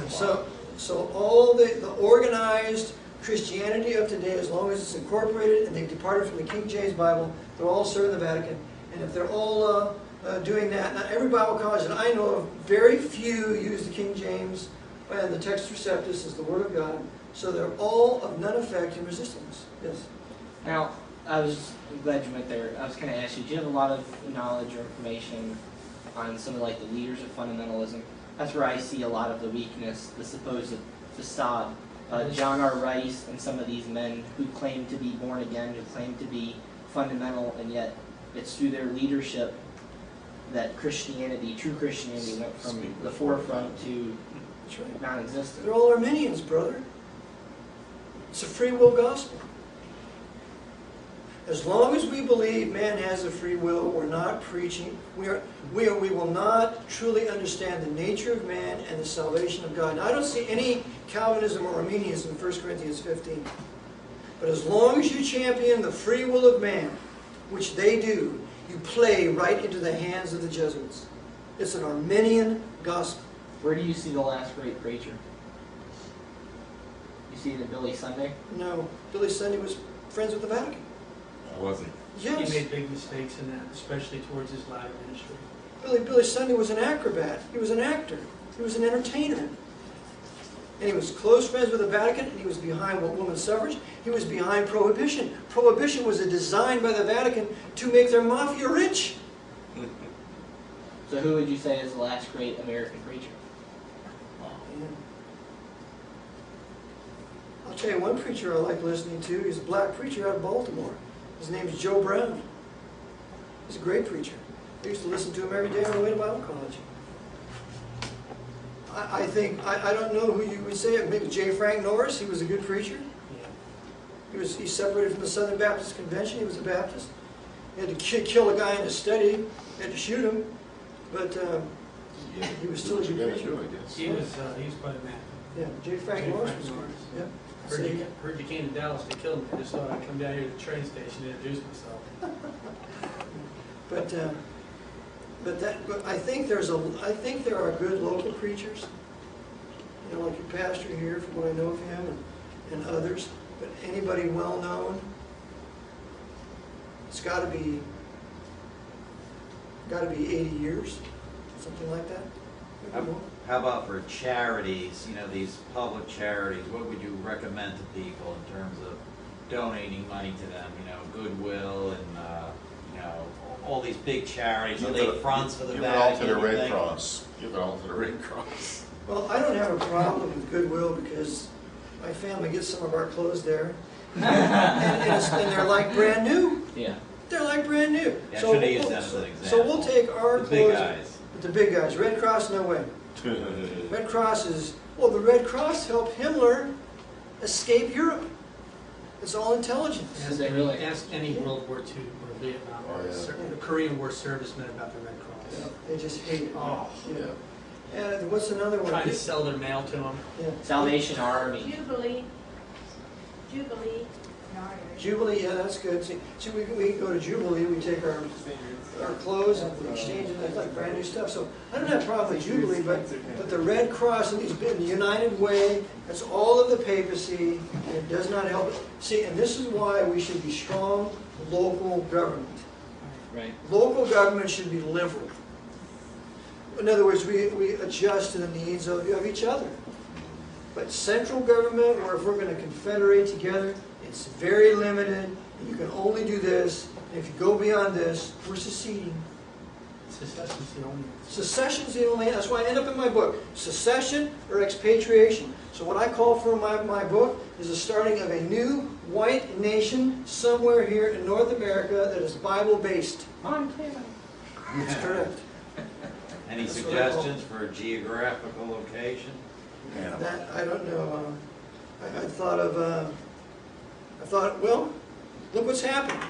So all the organized Christianity of today, as long as it's incorporated and they've departed from the King James Bible, they're all serving the Vatican. And if they're all doing that, now every Bible college that I know of, very few use the King James and the Text Receptus as the Word of God. So they're all of none effect in resistance. Yes. Now, I'm glad you went there. I was going to ask you, do you have a lot of knowledge or information on some of like the leaders of fundamentalism? That's where I see a lot of the weakness, the supposed facade. John R. Rice and some of these men who claim to be born again, who claim to be fundamental, and yet it's through their leadership that Christianity, true Christianity, went from the forefront to That's right. non-existent. They're all Arminians, brother. It's a free will gospel. As long as we believe man has a free will, we're not preaching. We will not truly understand the nature of man and the salvation of God. Now, I don't see any Calvinism or Arminianism in 1 Corinthians 15. But as long as you champion the free will of man, which they do, you play right into the hands of the Jesuits. It's an Arminian gospel. Where do you see the last great preacher? You see it in Billy Sunday? No, Billy Sunday was friends with the Vatican. Was he? Yes. He made big mistakes in that, especially towards his latter ministry. Billy Sunday was an acrobat. He was an actor. He was an entertainer. And he was close friends with the Vatican, and he was behind women's suffrage. He was behind prohibition. Prohibition was a design by the Vatican to make their mafia rich. So who would you say is the last great American preacher? Yeah. I'll tell you one preacher I like listening to. He's a black preacher out of Baltimore. His name's Joe Brown. He's a great preacher. I used to listen to him every day on the way to Bible college. I don't know who you would say. Maybe J. Frank Norris. He was a good preacher. Yeah. He separated from the Southern Baptist Convention. He was a Baptist. He had to kill a guy in his study. He had to shoot him. But he was still a good preacher. He was quite a man. Yeah, J. Frank J. Norris Frank was good. Norris. Yeah. Heard you came to Dallas to kill me. I just thought I'd come down here to the train station and introduce myself. But I think there are good local preachers. You know, like your pastor here, from what I know of him, and others. But anybody well known, it's got to be 80 years, something like that. Maybe more. How about for charities, these public charities, what would you recommend to people in terms of donating money to them? Goodwill and, all these big charities, the lake fronts for the Give it all to Vatican. the Red Cross. Give it all to the Red Cross. Well, I don't have a problem with Goodwill because my family gets some of our clothes there. and they're like brand new. Yeah. They're like brand new. Yeah, I should have used them as an example. So we'll take our The clothes. big guys. The big guys. Red Cross, no way. Red Cross the Red Cross helped Himmler escape Europe. It's all intelligence. Is it really? Ask any World War II or Vietnam or the Korean War servicemen about the Red Cross. Yeah, they just hate it. Oh, And what's another one? trying to sell their mail to them. Yeah. Salvation Army. Jubilee. Jubilee, no, Jubilee, yeah, that's good. See, we go to Jubilee, we take our clothes and we exchange it, it's like brand new stuff. So I don't have a problem with Jubilee, but the Red Cross and the United Way, that's all of the papacy, and it does not help. See, and this is why we should be strong local government. Right. Local government should be liberal. In other words, we adjust to the needs of each other. But central government, or if we're going to confederate together, it's very limited. You can only do this. And if you go beyond this, we're seceding. Secession's the only. Secession's the only, that's why I end up in my book. Secession or expatriation. So what I call for my book is the starting of a new white nation somewhere here in North America that is Bible-based. Montana. That's correct. Any That's what I call suggestions for a geographical location? That, I don't know. I thought, well, look what's happening.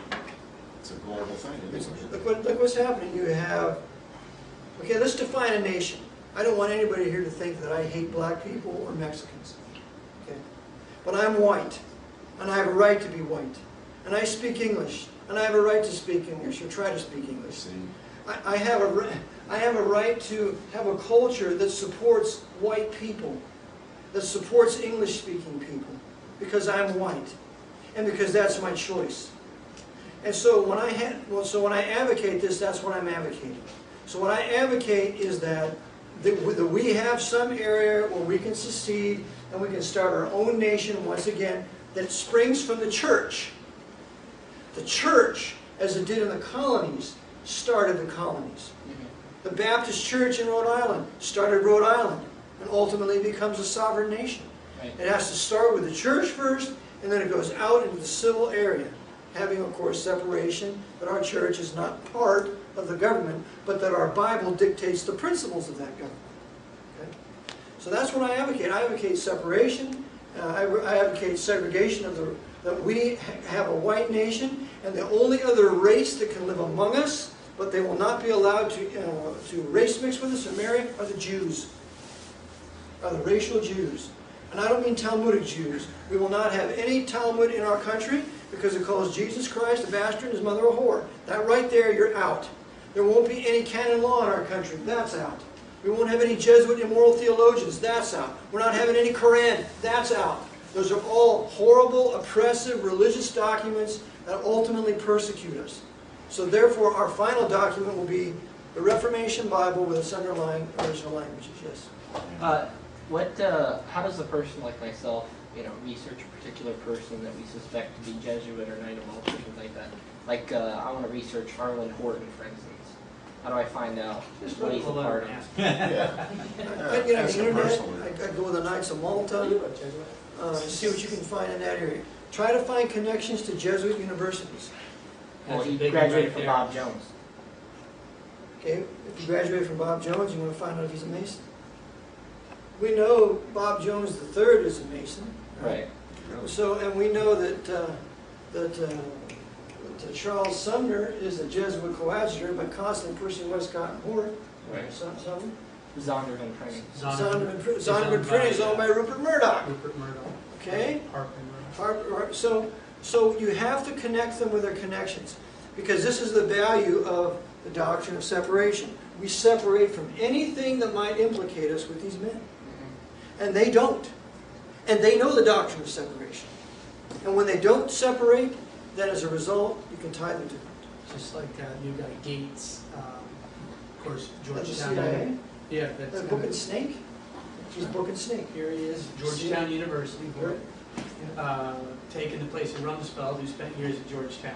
It's a global thing, isn't it? Look what's happening. You have, okay, let's define a nation. I don't want anybody here to think that I hate black people or Mexicans. Okay? But I'm white, and I have a right to be white. And I speak English, and I have a right to speak English, or try to speak English. See, I have a right to have a culture that supports white people, that supports English-speaking people, because I'm white, and because that's my choice. And so when I advocate this, that's what I'm advocating. So what I advocate is that we have some area where we can secede and we can start our own nation once again that springs from the church. The church, as it did in the colonies, started the colonies. The Baptist Church in Rhode Island started Rhode Island and ultimately becomes a sovereign nation. Right. It has to start with the church first, and then it goes out into the civil area, having, of course, separation, that our church is not part of the government, but that our Bible dictates the principles of that government. Okay? So that's what I advocate. I advocate separation. I advocate segregation that we have a white nation, and the only other race that can live among us, but they will not be allowed to race mix with us and marry, are the Jews, are the racial Jews. And I don't mean Talmudic Jews. We will not have any Talmud in our country because it calls Jesus Christ a bastard and his mother a whore. That right there, you're out. There won't be any canon law in our country. That's out. We won't have any Jesuit immoral theologians. That's out. We're not having any Quran. That's out. Those are all horrible, oppressive, religious documents that ultimately persecute us. So therefore, our final document will be the Reformation Bible with its underlying original languages. Yes? How does a person like myself, research a particular person that we suspect to be Jesuit or Knight of Malta or something like that? Like, I want to research Harlan Horton, for instance. How do I find out what he's a part of? yeah. I get on Ask the him internet, personally. I go with the Knights of Malta, see what you can find in that area. Try to find connections to Jesuit universities. Well, That's a he big one graduated right from there. Bob Jones. Okay, if you graduate from Bob Jones, you want to find out if he's a Mason. We know Bob Jones III is a Mason. Right. So, and we know that Charles Sumner is a Jesuit coadjutor, but constantly pushing Westcott and Hort. Right. Something. Zondervan Printing. Zondervan Printing is owned by Rupert Murdoch. Rupert Murdoch. Okay? Harper Murdoch. So you have to connect them with their connections, because this is the value of the doctrine of separation. We separate from anything that might implicate us with these men. And they don't. And they know the doctrine of separation. And when they don't separate, then as a result, you can tie them to it. Just like you got Gates, of course, That's the Georgetown. CIA. Yeah, that's The Book and Snake? She's Book and Snake. Here he is. Georgetown University, Right. taking the place of Rumsfeld, who spent years at Georgetown.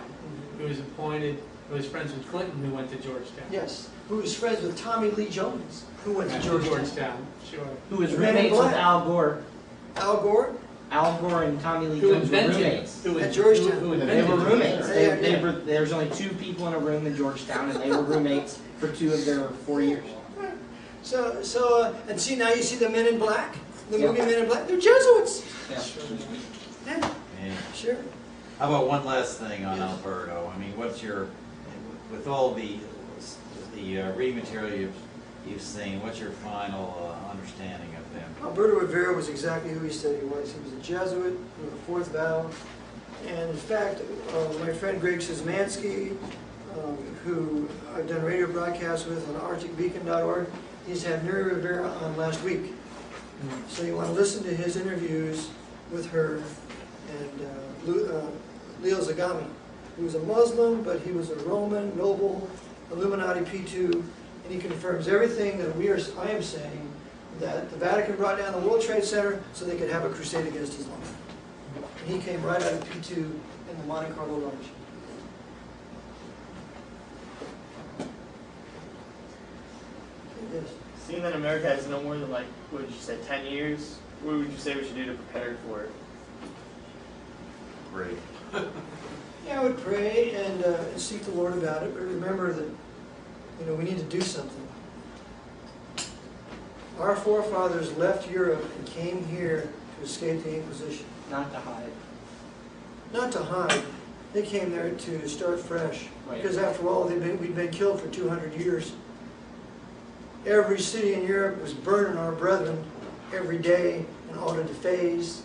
Who was appointed, who was friends with Clinton, who went to Georgetown. Yes. Who was friends with Tommy Lee Jones, who went to Georgetown. Sure. Who was Men in roommates with Black. Al Gore. Al Gore? Al Gore and Tommy Lee Who Jones were invented roommates. At Georgetown. Who They invented were roommates. Yeah. There was only 2 people in a room in Georgetown, and they were roommates for 2 of their 4 years. And see, now you see the Men in Black? The Yeah. movie Men in Black? They're Jesuits. Yeah. Yeah, Yeah. sure. How about one last thing on Alberto? I mean, what's your, with all the reading material you've you've seen. What's your final understanding of them? Alberto Rivera was exactly who he said he was. He was a Jesuit with a fourth vow. And in fact, my friend Greg Szymanski, who I've done radio broadcasts with on arcticbeacon.org, he's had Mary Rivera on last week. So you want to listen to his interviews with her and Leo Zagami, who was a Muslim, but he was a Roman noble, Illuminati P2, and he confirms everything that I am saying, that the Vatican brought down the World Trade Center so they could have a crusade against Islam. And he came right out of P2 in the Monte Carlo Lodge. Yes. Seeing that America has no more than, like, what would you say, 10 years, what would you say we should do to prepare for it? Great. Yeah, I would pray and seek the Lord about it, but remember that, we need to do something. Our forefathers left Europe and came here to escape the Inquisition. Not to hide. Not to hide. They came there to start fresh. Right. Because after all, we'd been killed for 200 years. Every city in Europe was burning our brethren every day in auto de phase.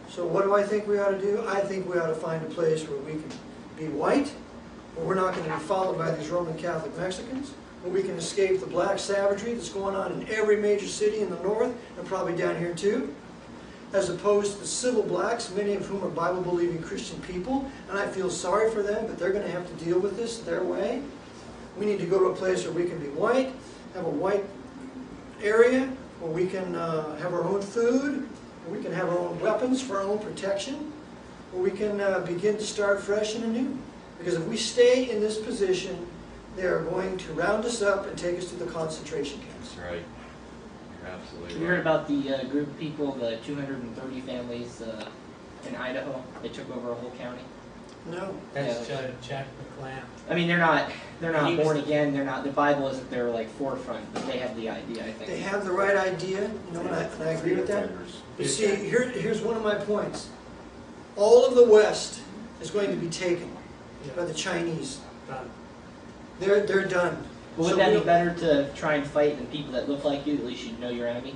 So what do I think we ought to do? I think we ought to find a place where we can be white, where we're not going to be followed by these Roman Catholic Mexicans, where we can escape the black savagery that's going on in every major city in the north, and probably down here too, as opposed to the civil blacks, many of whom are Bible-believing Christian people, and I feel sorry for them, but they're going to have to deal with this their way. We need to go to a place where we can be white, have a white area, where we can have our own food, where we can have our own weapons for our own protection, where we can begin to start fresh and anew. Because if we stay in this position, they are going to round us up and take us to the concentration camps. That's right. You're absolutely Have you heard about the group of people, the 230 families in Idaho? They took over a whole county. No. That's Jack McClam. I mean, they're not He was- born again. They're not. The Bible isn't their forefront, but they have the idea. I think They have the right idea, and I agree with that. But see, here's one of my points. All of the West is going to be taken by the Chinese. Done. They're done. But would that be better to try and fight than people that look like you? At least you know your enemy.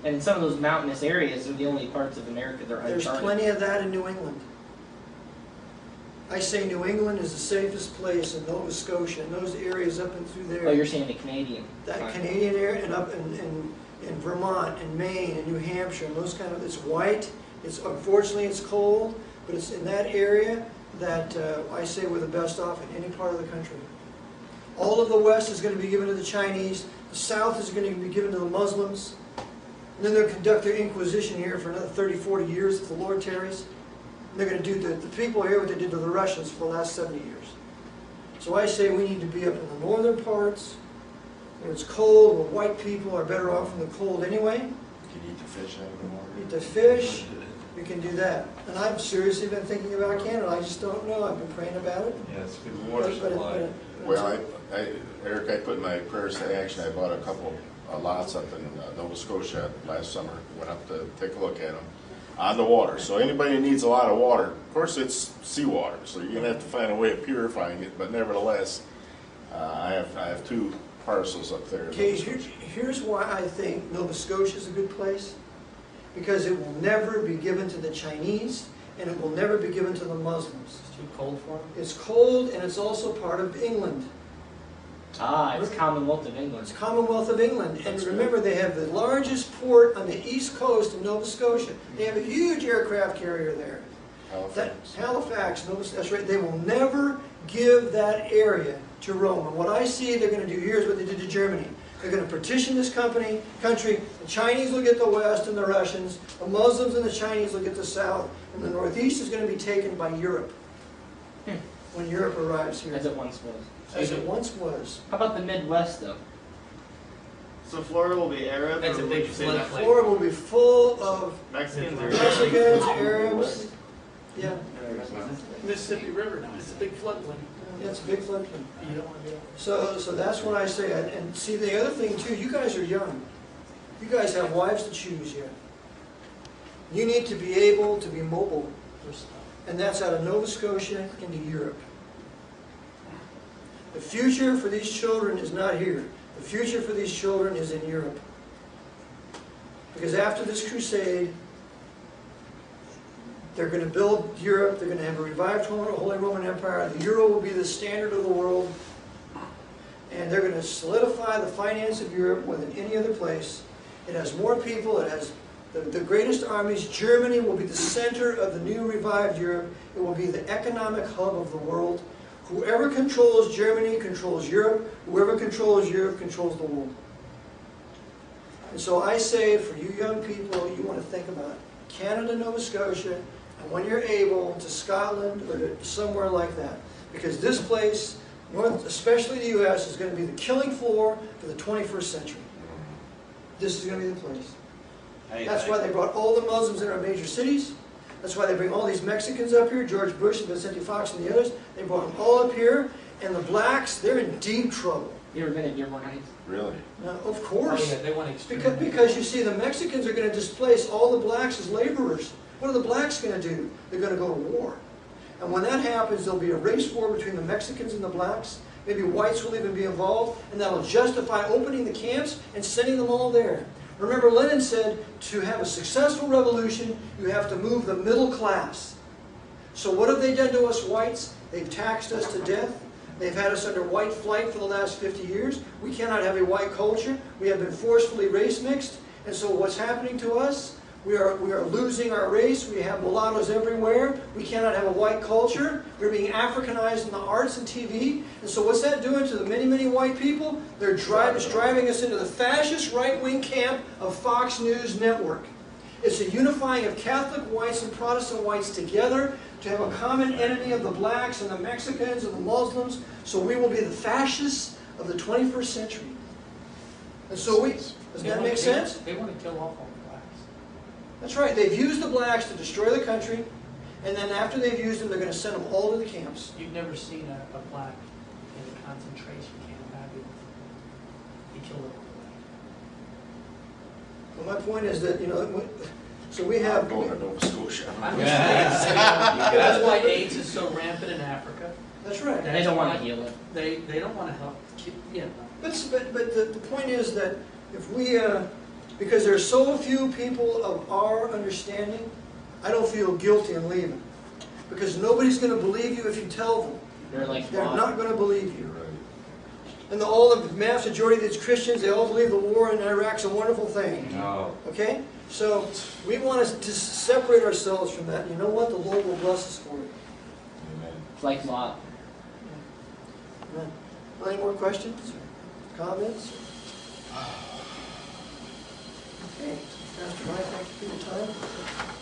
And in some of those mountainous areas, are the only parts of America that are There's uncharted. plenty of that in New England. I say New England is the safest place in Nova Scotia, and those areas up and through there. Oh, you're saying the Canadian. That Fine. Canadian area, and up in Vermont and Maine and New Hampshire, and those kind of, it's white, unfortunately it's cold, but it's in that area that I say we're the best off in any part of the country. All of the West is going to be given to the Chinese, the South is going to be given to the Muslims, and then they'll conduct their Inquisition here for another 30, 40 years if the Lord tarries. And they're going to do to the people here what they did to the Russians for the last 70 years. So I say we need to be up in the northern parts, where it's cold, where white people are better off from the cold anyway. Can you eat the fish out of the water? Eat the fish, we can do that. And I've seriously been thinking about Canada, I just don't know, I've been praying about it. Yeah, it's good water But- supply. Well, Eric, I put my prayers to action. I bought a couple lots up in Nova Scotia last summer. Went up to take a look at them on the water. So anybody who needs a lot of water, of course it's seawater, so you're gonna have to find a way of purifying it. But nevertheless, I have 2 parcels up there. Okay, here's why I think Nova Scotia is a good place. Because it will never be given to the Chinese, and it will never be given to the Muslims. It's too cold for them. It's cold, and it's also part of England. Ah, it's Commonwealth of England. It's Commonwealth of England. And That's good. remember, they have the largest port on the east coast of Nova Scotia. They have a huge aircraft carrier there. Halifax, that's right. They will never give that area to Rome. And what I see they're going to do here is what they did to Germany. They're going to partition this country. The Chinese will get the West and the Russians. The Muslims and the Chinese will get the South. And the Northeast is going to be taken by Europe when Europe arrives here. As it once was. As it once was. How about the Midwest, though? So Florida will be Arab, That's or a would big you say that's Florida will be full of Mexicans or Mexicans, Arabs. Yeah, Mississippi River now, it's a big floodplain. it's a big floodplain. You don't want to do So that's what I say. And see, the other thing too, you guys are young. You guys have wives to choose yet. You need to be able to be mobile. And that's out of Nova Scotia into Europe. The future for these children is not here. The future for these children is in Europe. Because after this crusade, they're going to build Europe. They're going to have a revived Holy Roman Empire. The euro will be the standard of the world. And they're going to solidify the finance of Europe more than any other place. It has more people. It has the greatest armies. Germany will be the center of the new revived Europe. It will be the economic hub of the world. Whoever controls Germany controls Europe. Whoever controls Europe controls the world. And so I say, for you young people, you want to think about Canada, Nova Scotia, and when you're able, to Scotland or to somewhere like that. Because this place, especially the U.S., is going to be the killing floor for the 21st century. This is going to be the place. That's why they brought all the Muslims in our major cities. That's why they bring all these Mexicans up here, George Bush and Vicente Fox and the others. They brought them all up here. And the blacks, they're in deep trouble. You ever been in Dearborn Heights? Really? Now, of course. Oh, yeah, they want to Because you see, the Mexicans are going to displace all the blacks as laborers. What are the blacks going to do? They're going to go to war. And when that happens, there'll be a race war between the Mexicans and the blacks. Maybe whites will even be involved, and that'll justify opening the camps and sending them all there. Remember, Lenin said, to have a successful revolution, you have to move the middle class. So what have they done to us whites? They've taxed us to death. They've had us under white flight for the last 50 years. We cannot have a white culture. We have been forcefully race mixed. And so what's happening to us? We are losing our race. We have mulattoes everywhere. We cannot have a white culture. We're being Africanized in the arts and TV. And so what's that doing to the many, many white people? It's driving us into the fascist right-wing camp of Fox News Network. It's a unifying of Catholic whites and Protestant whites together to have a common enemy of the blacks and the Mexicans and the Muslims. So we will be the fascists of the 21st century. And so does that make sense? They want to kill off all the blacks. That's right. They've used the blacks to destroy the country, and then after they've used them, they're going to send them all to the camps. You've never seen a black in a concentration camp, have you? They kill them all. Well, my point is that, so we have... I'm going to Nova Scotia. I'm just saying, that's why AIDS is so rampant in Africa. That's right. They don't want to heal it. They don't want to help. But the point is that if we... because there are so few people of our understanding, I don't feel guilty in leaving. Because nobody's going to believe you if you tell them. They're not going to believe you. And all the mass majority of these Christians, they all believe the war in Iraq's a wonderful thing. No. Okay? So we want to just separate ourselves from that. You know what? The Lord will bless us for it. Amen. It's like Lot. Amen. Any more questions? Comments? Okay. Pastor Mike, thank you for your time.